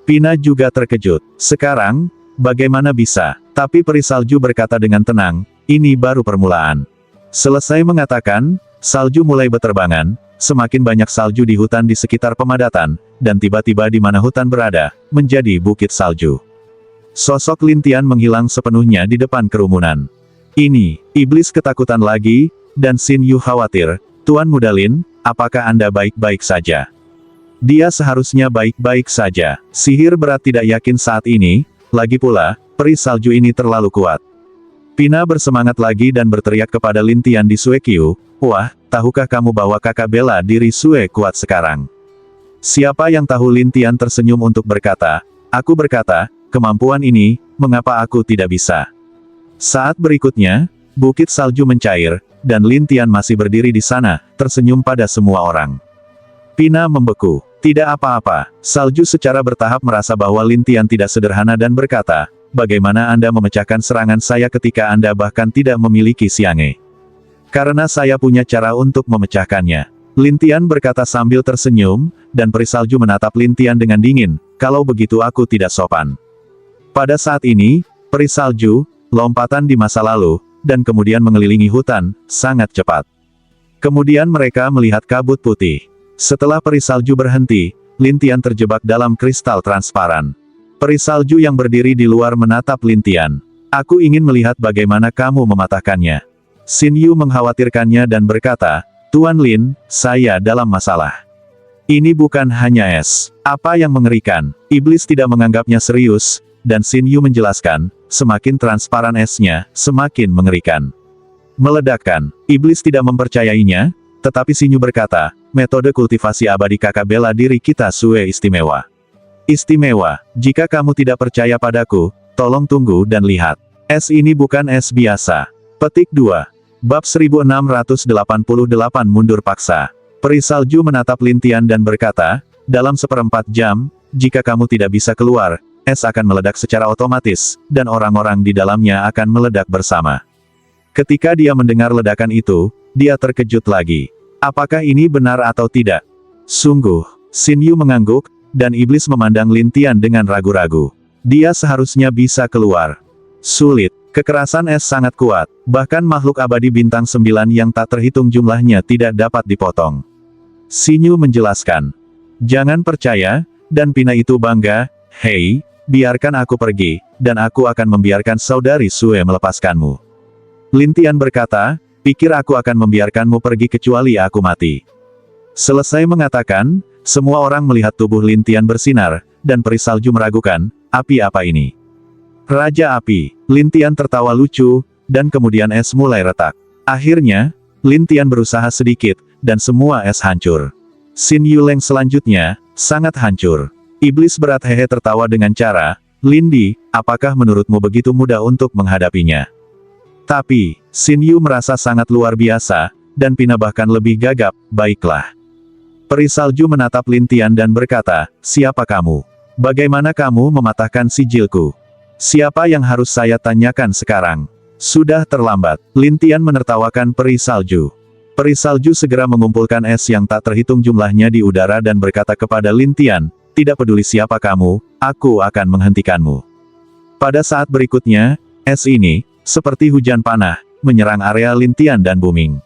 [SPEAKER 1] Pina juga terkejut. Sekarang, bagaimana bisa? Tapi peri salju berkata dengan tenang, ini baru permulaan. Selesai mengatakan, salju mulai berterbangan, semakin banyak salju di hutan di sekitar pemadatan, dan tiba-tiba di mana hutan berada, menjadi bukit salju. Sosok Lin Tian menghilang sepenuhnya di depan kerumunan. Ini, iblis ketakutan lagi, dan Xin Yu khawatir, Tuan Muda Lin, apakah Anda baik-baik saja? Dia seharusnya baik-baik saja. Sihir berat tidak yakin saat ini, lagi pula, peri salju ini terlalu kuat. Pina bersemangat lagi dan berteriak kepada Lin Tian di Sue Qiu, wah, tahukah kamu bahwa kakak bela diri Sue kuat sekarang? Siapa yang tahu? Lin Tian tersenyum untuk berkata, aku berkata, kemampuan ini, mengapa aku tidak bisa? Saat berikutnya, bukit salju mencair, dan Lin Tian masih berdiri di sana, tersenyum pada semua orang. Pina membeku. Tidak apa-apa, salju secara bertahap merasa bahwa Lin Tian tidak sederhana dan berkata, bagaimana Anda memecahkan serangan saya ketika Anda bahkan tidak memiliki Xiang'e? Karena saya punya cara untuk memecahkannya. Lin Tian berkata sambil tersenyum, dan peri salju menatap Lin Tian dengan dingin, kalau begitu aku tidak sopan. Pada saat ini, peri salju, lompatan di masa lalu, dan kemudian mengelilingi hutan, sangat cepat. Kemudian mereka melihat kabut putih. Setelah peri salju berhenti, Lin Tian terjebak dalam kristal transparan. Peri salju yang berdiri di luar menatap Lin Tian. Aku ingin melihat bagaimana kamu mematahkannya. Xin Yu mengkhawatirkannya dan berkata, Tuan Lin, saya dalam masalah. Ini bukan hanya es. Apa yang mengerikan? Iblis tidak menganggapnya serius, dan Xin Yu menjelaskan, semakin transparan esnya, semakin mengerikan. Meledakkan. Iblis tidak mempercayainya, tetapi Xin Yu berkata, metode kultivasi abadi kakak bela diri kita Sue istimewa. Istimewa. Jika kamu tidak percaya padaku, tolong tunggu dan lihat. Es ini bukan es biasa. Petik 2. Bab 1688 mundur paksa. Peri salju menatap Lin Tian dan berkata, dalam 1/4 jam, jika kamu tidak bisa keluar, es akan meledak secara otomatis, dan orang-orang di dalamnya akan meledak bersama. Ketika dia mendengar ledakan itu, dia terkejut lagi. Apakah ini benar atau tidak? Sungguh, Xin Yu mengangguk, dan iblis memandang Lin Tian dengan ragu-ragu. Dia seharusnya bisa keluar. Sulit. Kekerasan es sangat kuat, bahkan makhluk abadi bintang 9 yang tak terhitung jumlahnya tidak dapat dipotong. Xin Yu menjelaskan. Jangan percaya, dan Pina itu bangga, hei, biarkan aku pergi, dan aku akan membiarkan saudari Sue melepaskanmu. Lin Tian berkata, pikir aku akan membiarkanmu pergi kecuali aku mati. Selesai mengatakan, semua orang melihat tubuh Lin Tian bersinar, dan peri salju meragukan, api apa ini? Raja Api. Lin Tian tertawa lucu, dan kemudian es mulai retak. Akhirnya, Lin Tian berusaha sedikit, dan semua es hancur. Xin Yu Leng selanjutnya, sangat hancur. Iblis berat hehe tertawa dengan cara, Lindi, apakah menurutmu begitu mudah untuk menghadapinya? Tapi, Xin Yu merasa sangat luar biasa, dan Pina bahkan lebih gagap, baiklah. Peri salju menatap Lin Tian dan berkata, siapa kamu? Bagaimana kamu mematahkan sijilku? Siapa yang harus saya tanyakan sekarang? Sudah terlambat. Lin Tian menertawakan peri salju. Peri salju segera mengumpulkan es yang tak terhitung jumlahnya di udara dan berkata kepada Lin Tian, tidak peduli siapa kamu, aku akan menghentikanmu. Pada saat berikutnya, es ini, seperti hujan panah, menyerang area Lin Tian dan booming.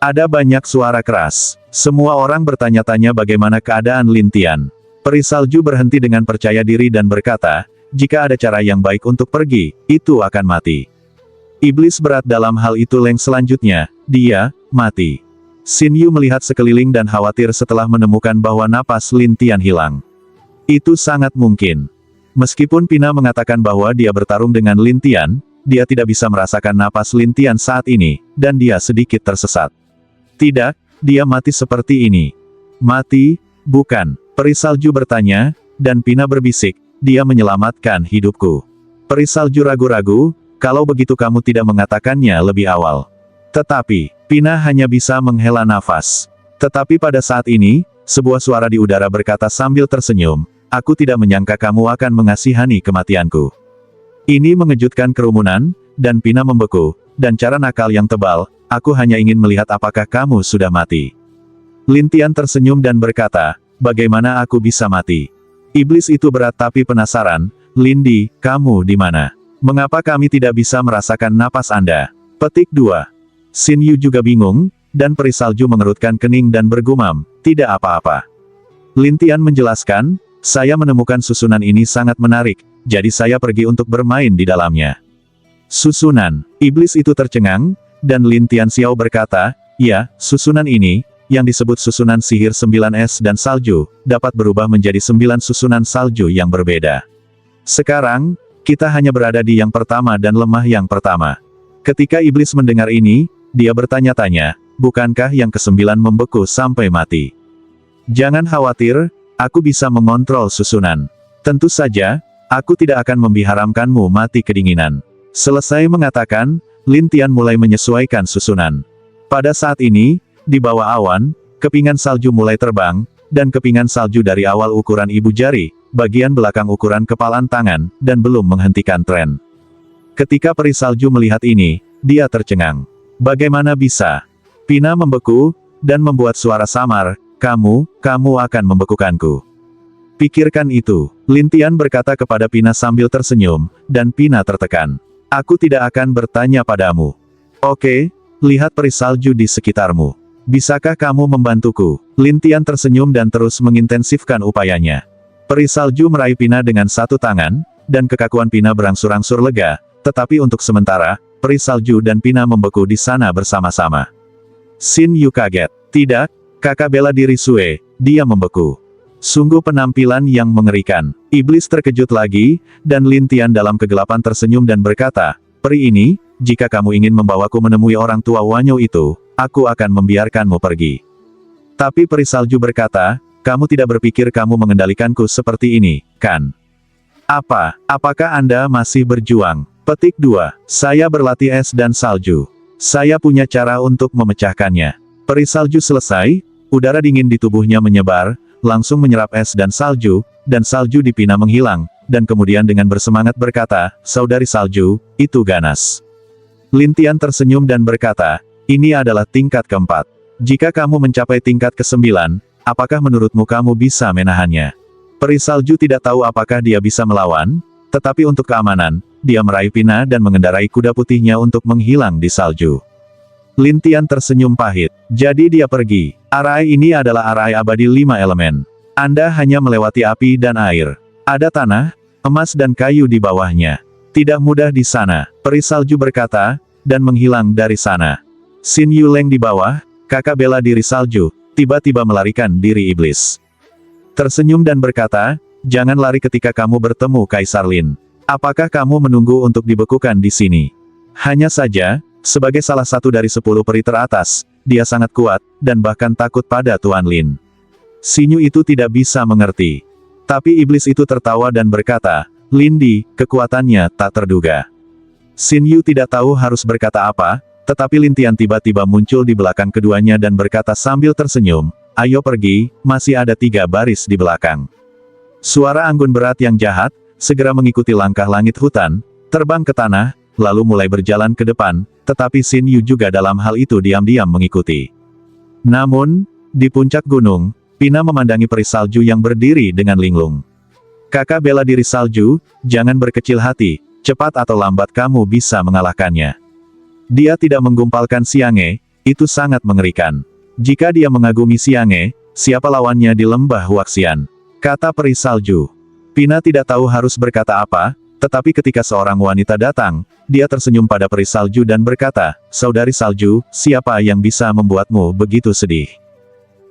[SPEAKER 1] Ada banyak suara keras. Semua orang bertanya-tanya bagaimana keadaan Lin Tian. Peri salju berhenti dengan percaya diri dan berkata, jika ada cara yang baik untuk pergi, itu akan mati. Iblis berat dalam hal itu Leng selanjutnya, dia, mati. Xin Yu melihat sekeliling dan khawatir setelah menemukan bahwa napas Lin Tian hilang. Itu sangat mungkin. Meskipun Pina mengatakan bahwa dia bertarung dengan Lin Tian, dia tidak bisa merasakan napas Lin Tian saat ini, dan dia sedikit tersesat. Tidak, dia mati seperti ini. Mati, bukan. Peri salju bertanya, dan Pina berbisik, dia menyelamatkan hidupku. Peri salju ragu-ragu, kalau begitu kamu tidak mengatakannya lebih awal. Tetapi, Pina hanya bisa menghela nafas. Tetapi pada saat ini, sebuah suara di udara berkata sambil tersenyum, aku tidak menyangka kamu akan mengasihani kematianku. Ini mengejutkan kerumunan, dan Pina membeku, dan cara nakal yang tebal, aku hanya ingin melihat apakah kamu sudah mati. Lin Tian tersenyum dan berkata, bagaimana aku bisa mati? Iblis itu berat tapi penasaran, Lindi, kamu di mana? Mengapa kami tidak bisa merasakan napas Anda? Petik 2. Xin Yu juga bingung, dan peri salju mengerutkan kening dan bergumam, tidak apa-apa. Lin Tian menjelaskan, saya menemukan susunan ini sangat menarik, jadi saya pergi untuk bermain di dalamnya. Susunan, iblis itu tercengang, dan Lin Tian Xiao berkata, ya, susunan ini, yang disebut susunan sihir 9 es dan salju, dapat berubah menjadi 9 susunan salju yang berbeda. Sekarang, kita hanya berada di yang pertama dan lemah yang pertama. Ketika iblis mendengar ini, dia bertanya-tanya, bukankah yang ke-9 membeku sampai mati? Jangan khawatir, aku bisa mengontrol susunan. Tentu saja, aku tidak akan membiaramkanmu mati kedinginan. Selesai mengatakan, Lin Tian mulai menyesuaikan susunan. Pada saat ini, di bawah awan, kepingan salju mulai terbang, dan kepingan salju dari awal ukuran ibu jari, bagian belakang ukuran kepalan tangan, dan belum menghentikan tren. Ketika peri salju melihat ini, dia tercengang. Bagaimana bisa? Pina membeku, dan membuat suara samar, kamu akan membekukanku. Pikirkan itu, Lin Tian berkata kepada Pina sambil tersenyum, dan Pina tertekan. Aku tidak akan bertanya padamu. Oke, lihat peri salju di sekitarmu. Bisakah kamu membantuku? Lin Tian tersenyum dan terus mengintensifkan upayanya. Peri salju meraih Pina dengan satu tangan, dan kekakuan Pina berangsur-angsur lega, tetapi untuk sementara, peri salju dan Pina membeku di sana bersama-sama. Xin Yu kaget. Tidak, kakak bela diri Sue, dia membeku. Sungguh penampilan yang mengerikan. Iblis terkejut lagi, dan Lin Tian dalam kegelapan tersenyum dan berkata, peri ini, jika kamu ingin membawaku menemui orang tua Wanyo itu, aku akan membiarkanmu pergi. Tapi peri salju berkata, kamu tidak berpikir kamu mengendalikanku seperti ini, kan? Apakah Anda masih berjuang? Petik 2. Saya berlatih es dan salju. Saya punya cara untuk memecahkannya. Peri salju selesai, udara dingin di tubuhnya menyebar, langsung menyerap es dan salju di Pina menghilang, dan kemudian dengan bersemangat berkata, saudari salju, itu ganas. Lin Tian tersenyum dan berkata, ini adalah tingkat keempat. Jika kamu mencapai tingkat ke-9, apakah menurutmu kamu bisa menahannya? Peri salju tidak tahu apakah dia bisa melawan, tetapi untuk keamanan, dia meraih Pina dan mengendarai kuda putihnya untuk menghilang di salju. Lin Tian tersenyum pahit. Jadi dia pergi. Arai ini adalah arai abadi 5 elemen. Anda hanya melewati api dan air. Ada tanah, emas dan kayu di bawahnya. Tidak mudah di sana, peri salju berkata, dan menghilang dari sana. Xin Yu Leng di bawah, kakak bela diri salju, tiba-tiba melarikan diri iblis. Tersenyum dan berkata, jangan lari ketika kamu bertemu Kaisar Lin. Apakah kamu menunggu untuk dibekukan di sini? Hanya saja, sebagai salah satu dari 10 peri teratas, dia sangat kuat, dan bahkan takut pada Tuan Lin. Xin Yu itu tidak bisa mengerti. Tapi iblis itu tertawa dan berkata, Lindi, kekuatannya tak terduga. Xin Yu tidak tahu harus berkata apa, tetapi Lin Tian tiba-tiba muncul di belakang keduanya dan berkata sambil tersenyum, ayo pergi, masih ada 3 baris di belakang. Suara anggun berat yang jahat, segera mengikuti langkah langit hutan, terbang ke tanah, lalu mulai berjalan ke depan, tetapi Xin Yu juga dalam hal itu diam-diam mengikuti. Namun, di puncak gunung, Pina memandangi peri salju yang berdiri dengan linglung. Kakak bela diri salju, jangan berkecil hati, cepat atau lambat kamu bisa mengalahkannya. Dia tidak menggumpalkan Xiang'e, itu sangat mengerikan. Jika dia mengagumi Xiang'e, siapa lawannya di lembah Huaxian? Kata peri salju. Pina tidak tahu harus berkata apa, tetapi ketika seorang wanita datang, dia tersenyum pada peri salju dan berkata, saudari salju, siapa yang bisa membuatmu begitu sedih?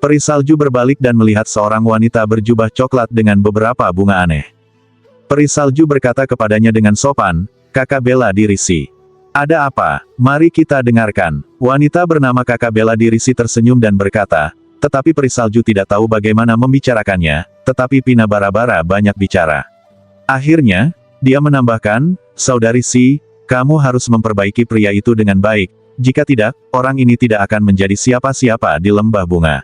[SPEAKER 1] Peri salju berbalik dan melihat seorang wanita berjubah coklat dengan beberapa bunga aneh. Peri salju berkata kepadanya dengan sopan, kakak bela diri si. Ada apa? Mari kita dengarkan. Wanita bernama Kakak Bela Diri Si tersenyum dan berkata, tetapi peri salju tidak tahu bagaimana membicarakannya, tetapi Pina bara-bara banyak bicara. Akhirnya, dia menambahkan, Saudari Si, kamu harus memperbaiki pria itu dengan baik, jika tidak, orang ini tidak akan menjadi siapa-siapa di lembah bunga.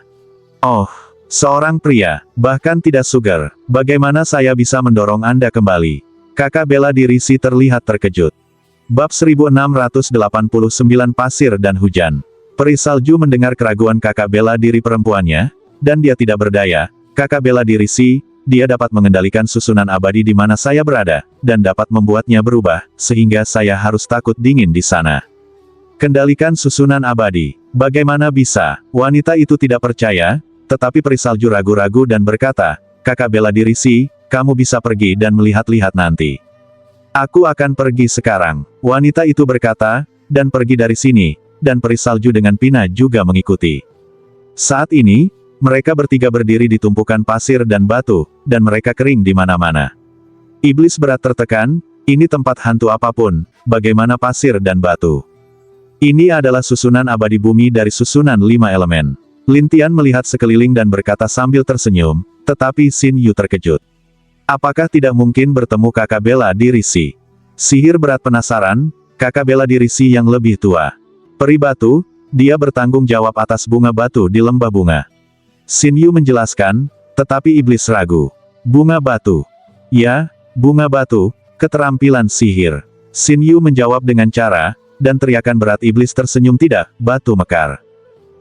[SPEAKER 1] Oh, seorang pria, bahkan tidak sugar, bagaimana saya bisa mendorong Anda kembali? Kakak Bela Diri Si terlihat terkejut. Bab 1689 Pasir dan Hujan. Peri salju mendengar keraguan kakak bela diri perempuannya, dan dia tidak berdaya. Kakak bela diri Si, dia dapat mengendalikan susunan abadi di mana saya berada, dan dapat membuatnya berubah, sehingga saya harus takut dingin di sana. Kendalikan susunan abadi. Bagaimana bisa? Wanita itu tidak percaya, tetapi peri salju ragu-ragu dan berkata, kakak bela diri Si, kamu bisa pergi dan melihat-lihat nanti. Aku akan pergi sekarang. Wanita itu berkata, dan pergi dari sini. Dan peri salju dengan Pina juga mengikuti. Saat ini, mereka bertiga berdiri di tumpukan pasir dan batu, dan mereka kering di mana-mana. Iblis berat tertekan, ini tempat hantu apapun, bagaimana pasir dan batu. Ini adalah susunan abadi bumi dari susunan 5 elemen. Lintian melihat sekeliling dan berkata sambil tersenyum, tetapi Xin Yu terkejut. Apakah tidak mungkin bertemu kakak bela diri Si? Sihir berat penasaran, kakak bela diri Si yang lebih tua. Peri batu, dia bertanggung jawab atas bunga batu di lembah bunga. Xin Yu menjelaskan, tetapi iblis ragu. Bunga batu. Ya, bunga batu, keterampilan sihir. Xin Yu menjawab dengan cara, dan teriakan berat iblis tersenyum tidak, batu mekar.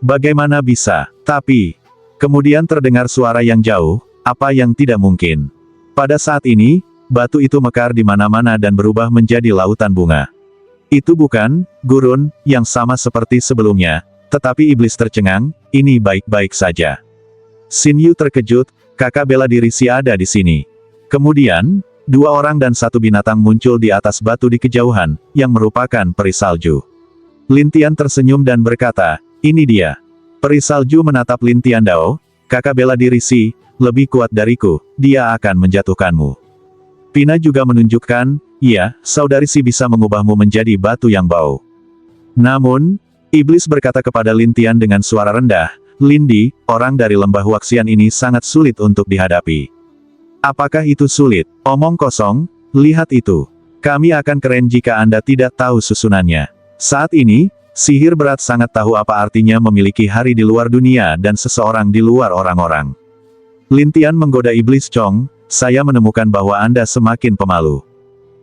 [SPEAKER 1] Bagaimana bisa? Tapi, kemudian terdengar suara yang jauh, apa yang tidak mungkin. Pada saat ini, batu itu mekar di mana-mana dan berubah menjadi lautan bunga. Itu bukan gurun yang sama seperti sebelumnya, tetapi iblis tercengang, ini baik-baik saja. Xin Yu terkejut, kakak bela diri Si ada di sini. Kemudian, 2 orang dan 1 binatang muncul di atas batu di kejauhan, yang merupakan peri salju. Lintian tersenyum dan berkata, ini dia. Peri salju menatap Lintian Dao, kakak bela diri Si, lebih kuat dariku, dia akan menjatuhkanmu. Pina juga menunjukkan, iya, saudari Si bisa mengubahmu menjadi batu yang bau. Namun, iblis berkata kepada Lintian dengan suara rendah, Lindi, orang dari lembah Waxian ini sangat sulit untuk dihadapi. Apakah itu sulit? Omong kosong, lihat itu. Kami akan keren jika Anda tidak tahu susunannya. Saat ini, sihir berat sangat tahu apa artinya memiliki hari di luar dunia dan seseorang di luar orang-orang. Lintian menggoda iblis Chong, saya menemukan bahwa Anda semakin pemalu.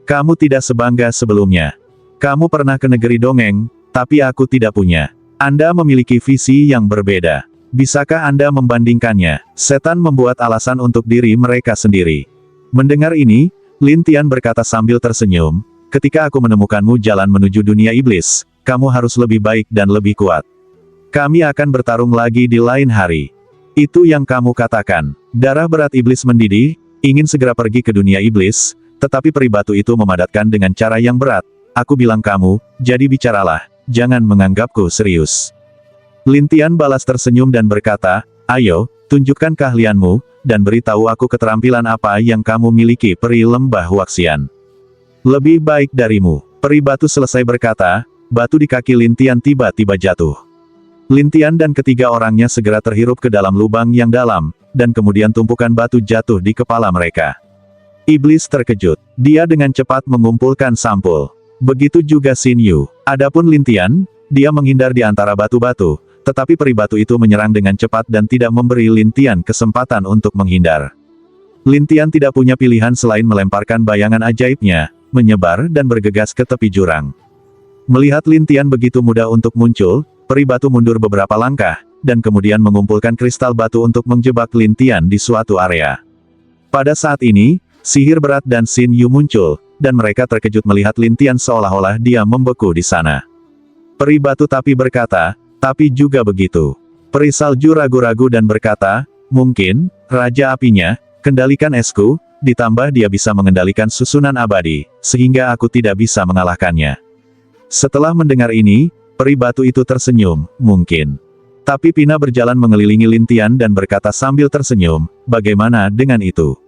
[SPEAKER 1] Kamu tidak sebangga sebelumnya. Kamu pernah ke negeri dongeng, tapi aku tidak punya. Anda memiliki visi yang berbeda. Bisakah Anda membandingkannya? Setan membuat alasan untuk diri mereka sendiri. Mendengar ini, Lintian berkata sambil tersenyum, ketika aku menemukanmu jalan menuju dunia iblis, kamu harus lebih baik dan lebih kuat. Kami akan bertarung lagi di lain hari. Itu yang kamu katakan. Darah berat iblis mendidih, ingin segera pergi ke dunia iblis, tetapi peri batu itu memadatkan dengan cara yang berat. Aku bilang kamu, jadi bicaralah, jangan menganggapku serius. Lintian balas tersenyum dan berkata, ayo, tunjukkan keahlianmu, dan beritahu aku keterampilan apa yang kamu miliki peri lembah Waxian. Lebih baik darimu. Peri batu selesai berkata, batu di kaki Lintian tiba-tiba jatuh. Lintian dan ketiga orangnya segera terhirup ke dalam lubang yang dalam, dan kemudian tumpukan batu jatuh di kepala mereka. Iblis terkejut. Dia dengan cepat mengumpulkan sampul. Begitu juga Xin Yu. Adapun Lintian, dia menghindar di antara batu-batu, tetapi peri batu itu menyerang dengan cepat dan tidak memberi Lintian kesempatan untuk menghindar. Lintian tidak punya pilihan selain melemparkan bayangan ajaibnya, menyebar dan bergegas ke tepi jurang. Melihat Lintian begitu mudah untuk muncul, peri batu mundur beberapa langkah, dan kemudian mengumpulkan kristal batu untuk menjebak Lintian di suatu area. Pada saat ini, sihir berat dan Xin Yu muncul, dan mereka terkejut melihat Lintian seolah-olah dia membeku di sana. Peri batu tapi berkata, tapi juga begitu. Peri salju ragu-ragu dan berkata, mungkin, Raja Apinya, kendalikan esku, ditambah dia bisa mengendalikan susunan abadi, sehingga aku tidak bisa mengalahkannya. Setelah mendengar ini, peri batu itu tersenyum, mungkin. Tapi Pina berjalan mengelilingi Lintian dan berkata sambil tersenyum, bagaimana dengan itu?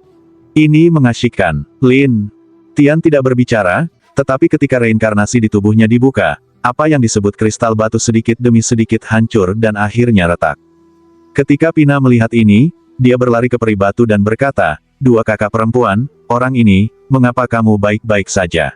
[SPEAKER 1] Ini mengasyikkan. Lin. Tian tidak berbicara, Tetapi ketika reinkarnasi di tubuhnya dibuka, apa yang disebut kristal batu sedikit demi sedikit hancur dan akhirnya retak. Ketika Pina melihat ini, dia berlari ke peri batu dan berkata, "Dua kakak perempuan, orang ini, mengapa kamu baik-baik saja?"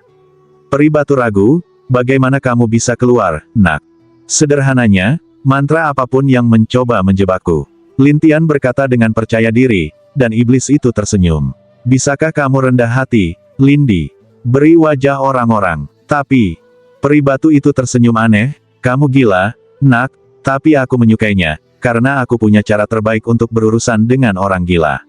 [SPEAKER 1] Peri batu ragu, "Bagaimana kamu bisa keluar, nak? Sederhananya, mantra apapun yang mencoba menjebakku." Lintian berkata dengan percaya diri, dan iblis itu tersenyum. "Bisakah kamu rendah hati, Lindi? Beri wajah orang-orang." Tapi, peri batu itu tersenyum aneh, "Kamu gila, nak, tapi aku menyukainya. Karena aku punya cara terbaik untuk berurusan dengan orang gila."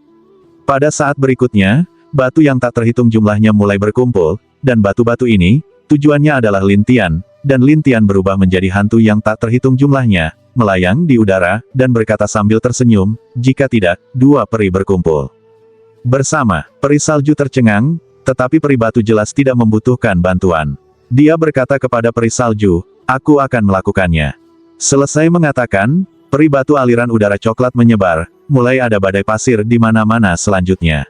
[SPEAKER 1] Pada saat berikutnya, batu yang tak terhitung jumlahnya mulai berkumpul, dan batu-batu ini, tujuannya adalah Lintian, dan Lintian berubah menjadi hantu yang tak terhitung jumlahnya, melayang di udara, dan berkata sambil tersenyum, "Jika tidak, dua peri berkumpul bersama." Peri salju tercengang, tetapi peri batu jelas tidak membutuhkan bantuan. Dia berkata kepada peri salju, "Aku akan melakukannya." Selesai mengatakan, peri batu aliran udara coklat menyebar, mulai ada badai pasir di mana-mana selanjutnya.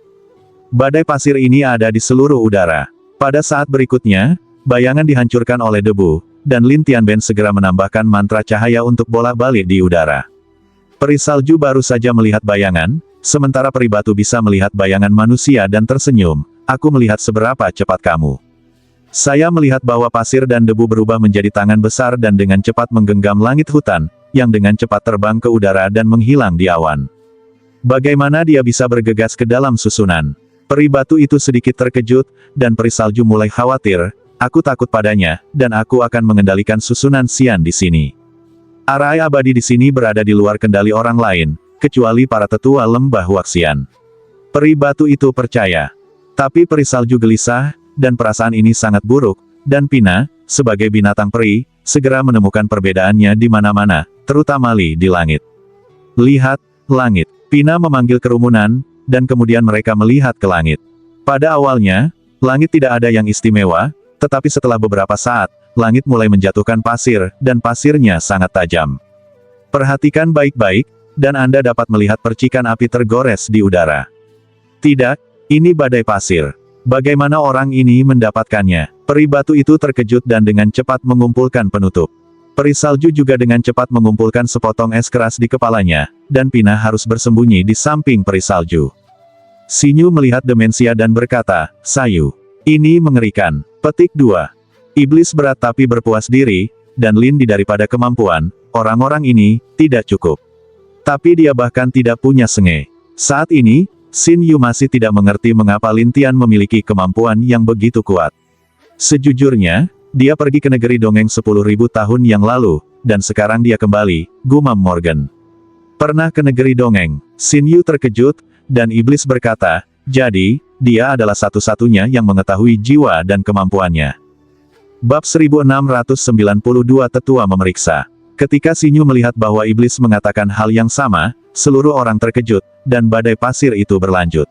[SPEAKER 1] Badai pasir ini ada di seluruh udara. Pada saat berikutnya, bayangan dihancurkan oleh debu, dan Lintian Ben segera menambahkan mantra cahaya untuk bolak-balik di udara. Peri salju baru saja melihat bayangan, sementara peri batu bisa melihat bayangan manusia dan tersenyum, "Aku melihat seberapa cepat kamu. Saya melihat bahwa pasir dan debu berubah menjadi tangan besar dan dengan cepat menggenggam langit hutan, yang dengan cepat terbang ke udara dan menghilang di awan. Bagaimana dia bisa bergegas ke dalam susunan?" Peri batu itu sedikit terkejut, dan peri salju mulai khawatir, "Aku takut padanya, dan aku akan mengendalikan susunan Xian di sini. Arai abadi di sini berada di luar kendali orang lain, kecuali para tetua lembah Waxian." Peri batu itu percaya. Tapi peri salju gelisah, dan perasaan ini sangat buruk, dan Pina, sebagai binatang peri, segera menemukan perbedaannya di mana-mana, terutama di langit. "Lihat, langit." Pina memanggil kerumunan, dan kemudian mereka melihat ke langit. Pada awalnya, langit tidak ada yang istimewa, tetapi setelah beberapa saat, langit mulai menjatuhkan pasir, dan pasirnya sangat tajam. Perhatikan baik-baik, dan Anda dapat melihat percikan api tergores di udara. "Tidak, ini badai pasir. Bagaimana orang ini mendapatkannya?" Peri batu itu terkejut dan dengan cepat mengumpulkan penutup. Peri salju juga dengan cepat mengumpulkan sepotong es keras di kepalanya, dan Pina harus bersembunyi di samping peri salju. Sinyu melihat demensia dan berkata, "Sayu, ini mengerikan." Petik 2. Iblis berat tapi berpuas diri, dan Lindi daripada kemampuan, orang-orang ini, tidak cukup. Tapi dia bahkan tidak punya senge. Saat ini, Xin Yu masih tidak mengerti mengapa Lintian memiliki kemampuan yang begitu kuat. Sejujurnya, dia pergi ke negeri dongeng 10.000 tahun yang lalu, dan sekarang dia kembali, gumam Morgan. "Pernah ke negeri dongeng?" Xin Yu terkejut, dan iblis berkata, "Jadi, dia adalah satu-satunya yang mengetahui jiwa dan kemampuannya." Bab 1692 Tetua Memeriksa. Ketika Sinyu melihat bahwa iblis mengatakan hal yang sama, seluruh orang terkejut, dan badai pasir itu berlanjut.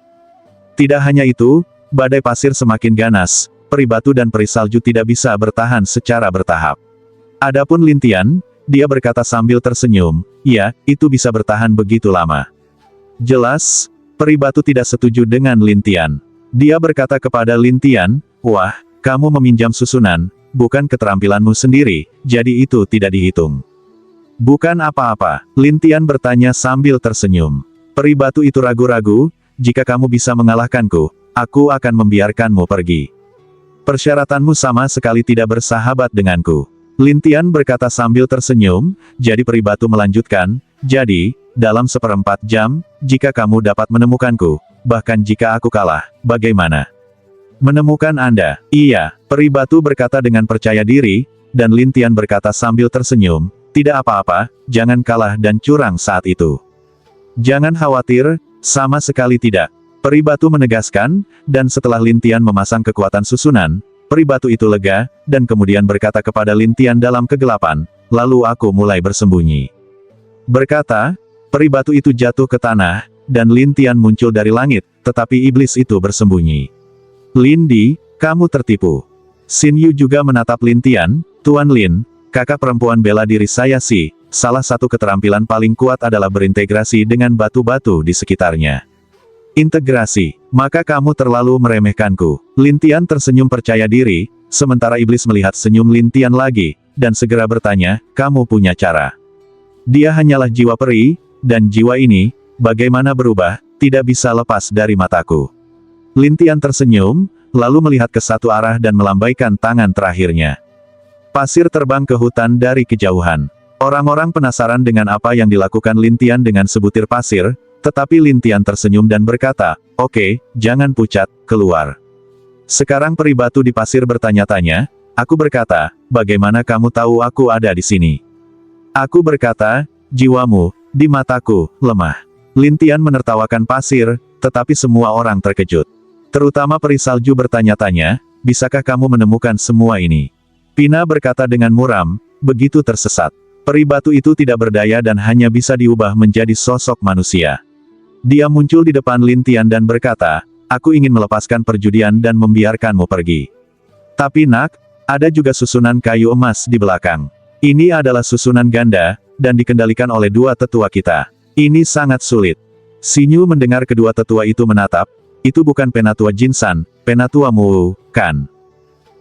[SPEAKER 1] Tidak hanya itu, badai pasir semakin ganas, peri batu dan peri salju tidak bisa bertahan secara bertahap. Adapun Lintian, dia berkata sambil tersenyum, "Ya, itu bisa bertahan begitu lama." Jelas, peri batu tidak setuju dengan Lintian. Dia berkata kepada Lintian, "Wah, kamu meminjam susunan, bukan keterampilanmu sendiri, jadi itu tidak dihitung." "Bukan apa-apa," Lintian bertanya sambil tersenyum. Peri batu itu ragu-ragu, "Jika kamu bisa mengalahkanku, aku akan membiarkanmu pergi. Persyaratanmu sama sekali tidak bersahabat denganku." Lintian berkata sambil tersenyum, jadi peri batu melanjutkan, "Jadi, dalam 1/4 jam, jika kamu dapat menemukanku, bahkan jika aku kalah, bagaimana?" "Menemukan Anda?" "Iya," peri batu berkata dengan percaya diri, dan Lintian berkata sambil tersenyum, "Tidak apa-apa, jangan kalah dan curang saat itu." "Jangan khawatir, sama sekali tidak." Peri batu menegaskan, dan setelah Lintian memasang kekuatan susunan, peri batu itu lega, dan kemudian berkata kepada Lintian dalam kegelapan, "Lalu aku mulai bersembunyi." Berkata, peri batu itu jatuh ke tanah, dan Lintian muncul dari langit, tetapi iblis itu bersembunyi. "Lindi, kamu tertipu." Xin Yu juga menatap Lintian, "Tuan Lin, kakak perempuan bela diri saya sih, salah satu keterampilan paling kuat adalah berintegrasi dengan batu-batu di sekitarnya." "Integrasi, maka kamu terlalu meremehkanku." Lintian tersenyum percaya diri, sementara iblis melihat senyum Lin Tian lagi, dan segera bertanya, kamu punya cara. Dia hanyalah jiwa peri, dan jiwa ini, bagaimana berubah, tidak bisa lepas dari mataku. Lin Tian tersenyum, lalu melihat ke satu arah dan melambaikan tangan terakhirnya. Pasir terbang ke hutan dari kejauhan. Orang-orang penasaran dengan apa yang dilakukan Lin Tian dengan sebutir pasir, tetapi Lin Tian tersenyum dan berkata, oke, jangan pucat, keluar. Sekarang peri batu di pasir bertanya-tanya, aku berkata, bagaimana kamu tahu aku ada di sini? Aku berkata, jiwamu, di mataku, lemah. Lin Tian menertawakan pasir, tetapi semua orang terkejut. Terutama peri salju bertanya-tanya, bisakah kamu menemukan semua ini? Pina berkata dengan muram, begitu tersesat. Peri batu itu tidak berdaya dan hanya bisa diubah menjadi sosok manusia. Dia muncul di depan Lin Tian dan berkata, aku ingin melepaskan perjudian dan membiarkanmu pergi. Tapi nak, ada juga susunan kayu emas di belakang. Ini adalah susunan ganda, dan dikendalikan oleh dua tetua kita. Ini sangat sulit. Xinyu mendengar kedua tetua itu menatap, itu bukan penatua Jinsan, penatua Mu, kan?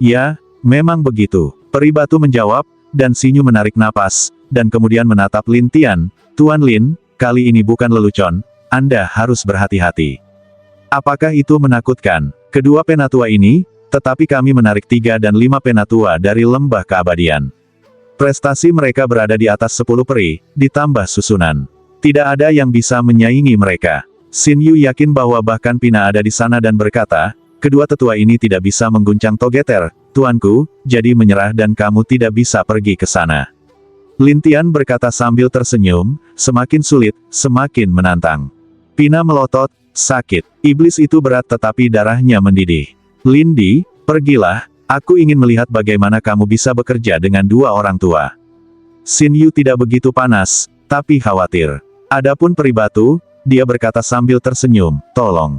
[SPEAKER 1] Ya, memang begitu. Peri batu menjawab, dan Xinyu menarik napas, dan kemudian menatap Lin Tian, Tuan Lin, kali ini bukan lelucon, Anda harus berhati-hati. Apakah itu menakutkan? Kedua penatua ini, tetapi kami menarik 3 dan 5 penatua dari lembah keabadian. Prestasi mereka berada di atas 10 peri, ditambah susunan. Tidak ada yang bisa menyaingi mereka. Xin Yu yakin bahwa bahkan Pina ada di sana dan berkata, kedua tetua ini tidak bisa mengguncang Togeter, tuanku, jadi menyerah dan kamu tidak bisa pergi ke sana. Lin Tian berkata sambil tersenyum, semakin sulit, semakin menantang. Pina melotot, sakit. Iblis itu berat tetapi darahnya mendidih. Lindi, pergilah, aku ingin melihat bagaimana kamu bisa bekerja dengan dua orang tua. Xin Yu tidak begitu panas, tapi khawatir. Adapun peri batu, dia berkata sambil tersenyum, tolong.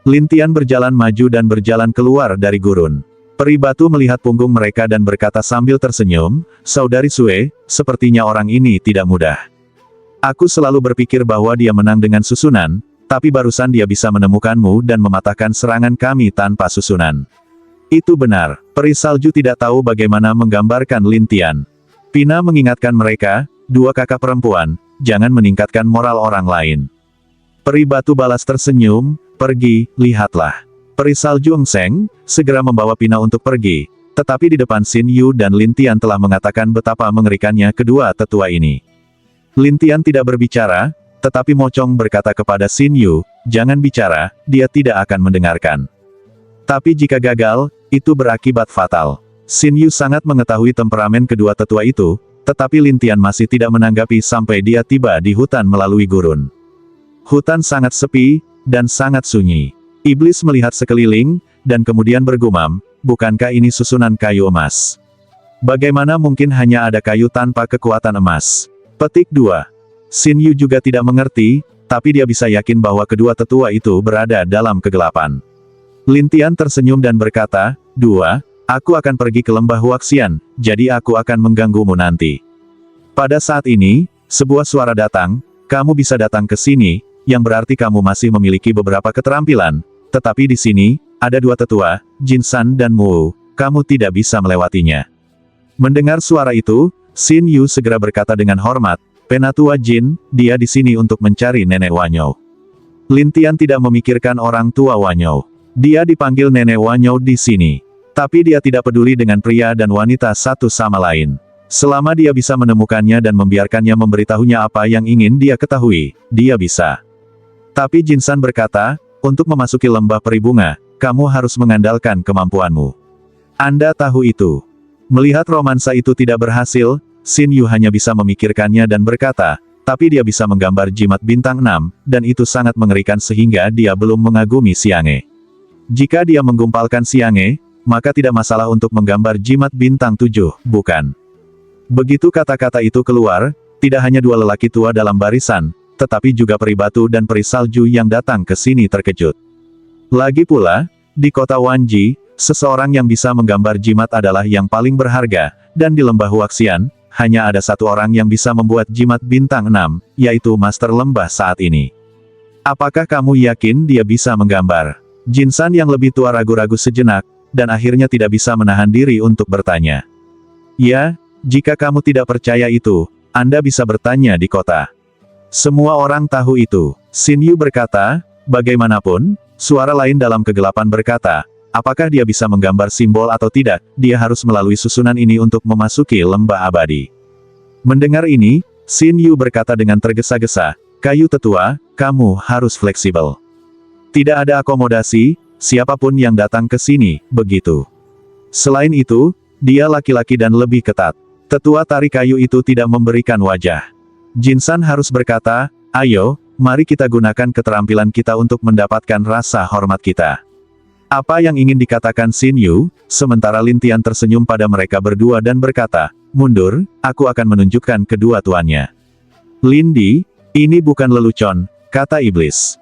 [SPEAKER 1] Lin Tian berjalan maju dan berjalan keluar dari gurun. Peri batu melihat punggung mereka dan berkata sambil tersenyum, saudari Sue, sepertinya orang ini tidak mudah. Aku selalu berpikir bahwa dia menang dengan susunan, tapi barusan dia bisa menemukanmu dan mematahkan serangan kami tanpa susunan. Itu benar, peri salju tidak tahu bagaimana menggambarkan Lin Tian. Pina mengingatkan mereka, dua kakak perempuan, jangan meningkatkan moral orang lain. Peri batu balas tersenyum, pergi, lihatlah. Peri salju Eng Seng, segera membawa Pina untuk pergi, tetapi di depan Xin Yu dan Lin Tian telah mengatakan betapa mengerikannya kedua tetua ini. Lin Tian tidak berbicara, tetapi Mocong berkata kepada Xin Yu, jangan bicara, dia tidak akan mendengarkan. Tapi jika gagal, itu berakibat fatal. Xin Yu sangat mengetahui temperamen kedua tetua itu, tetapi Lin Tian masih tidak menanggapi sampai dia tiba di hutan melalui gurun. Hutan sangat sepi, dan sangat sunyi. Iblis melihat sekeliling, dan kemudian bergumam, bukankah ini susunan kayu emas? Bagaimana mungkin hanya ada kayu tanpa kekuatan emas? Petik 2. Xin Yu juga tidak mengerti, tapi dia bisa yakin bahwa kedua tetua itu berada dalam kegelapan. Lin Tian tersenyum dan berkata, aku akan pergi ke lembah Huaxian, jadi aku akan mengganggumu nanti. Pada saat ini, sebuah suara datang, kamu bisa datang ke sini, yang berarti kamu masih memiliki beberapa keterampilan, tetapi di sini, ada dua tetua, Jinsan dan Mu, kamu tidak bisa melewatinya. Mendengar suara itu, Xin Yu segera berkata dengan hormat, Penatua Jin, dia di sini untuk mencari Nenek Wanyou. Lin Tian tidak memikirkan orang tua Wanyou. Dia dipanggil Nenek Wanyou di sini. Tapi dia tidak peduli dengan pria dan wanita satu sama lain. Selama dia bisa menemukannya dan membiarkannya memberitahunya apa yang ingin dia ketahui, dia bisa. Tapi Jinsan berkata, untuk memasuki lembah peri bunga, kamu harus mengandalkan kemampuanmu. Anda tahu itu. Melihat romansa itu tidak berhasil, Xin Yu hanya bisa memikirkannya dan berkata, tapi dia bisa menggambar jimat bintang 6, dan itu sangat mengerikan sehingga dia belum mengagumi Xiang'e. Jika dia menggumpalkan Xiang'e, maka tidak masalah untuk menggambar jimat bintang 7, bukan? Begitu kata-kata itu keluar, tidak hanya dua lelaki tua dalam barisan, tetapi juga peri batu dan peri salju yang datang ke sini terkejut. Lagi pula, di kota Wanji, seseorang yang bisa menggambar jimat adalah yang paling berharga, dan di lembah Huaxian, hanya ada satu orang yang bisa membuat jimat bintang 6, yaitu Master Lembah saat ini. Apakah kamu yakin dia bisa menggambar? Jinsan yang lebih tua ragu-ragu sejenak, dan akhirnya tidak bisa menahan diri untuk bertanya. Ya, jika kamu tidak percaya itu, Anda bisa bertanya di kota. Semua orang tahu itu. Xin Yu berkata, bagaimanapun, suara lain dalam kegelapan berkata, apakah dia bisa menggambar simbol atau tidak, dia harus melalui susunan ini untuk memasuki lembah abadi. Mendengar ini, Xin Yu berkata dengan tergesa-gesa, kayu tetua, kamu harus fleksibel. Tidak ada akomodasi, siapapun yang datang ke sini, begitu. Selain itu, dia laki-laki dan lebih ketat. Tetua tari kayu itu tidak memberikan wajah. Jinsan harus berkata, ayo, mari kita gunakan keterampilan kita untuk mendapatkan rasa hormat kita. Apa yang ingin dikatakan Xin Yu, sementara Lin Tian tersenyum pada mereka berdua dan berkata, mundur, aku akan menunjukkan kedua tuannya. Lin Di, ini bukan lelucon, kata iblis.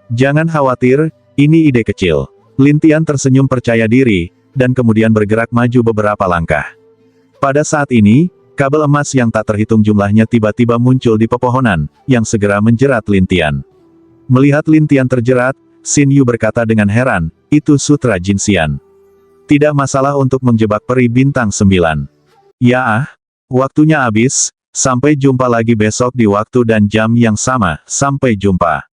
[SPEAKER 1] Jangan khawatir, ini ide kecil. Lin Tian tersenyum percaya diri, dan kemudian bergerak maju beberapa langkah. Pada saat ini, kabel emas yang tak terhitung jumlahnya tiba-tiba muncul di pepohonan, yang segera menjerat Lin Tian. Melihat Lin Tian terjerat, Xin Yu berkata dengan heran, itu sutra Jinxian. Tidak masalah untuk menjebak peri bintang 9. Ya waktunya habis, sampai jumpa lagi besok di waktu dan jam yang sama, sampai jumpa.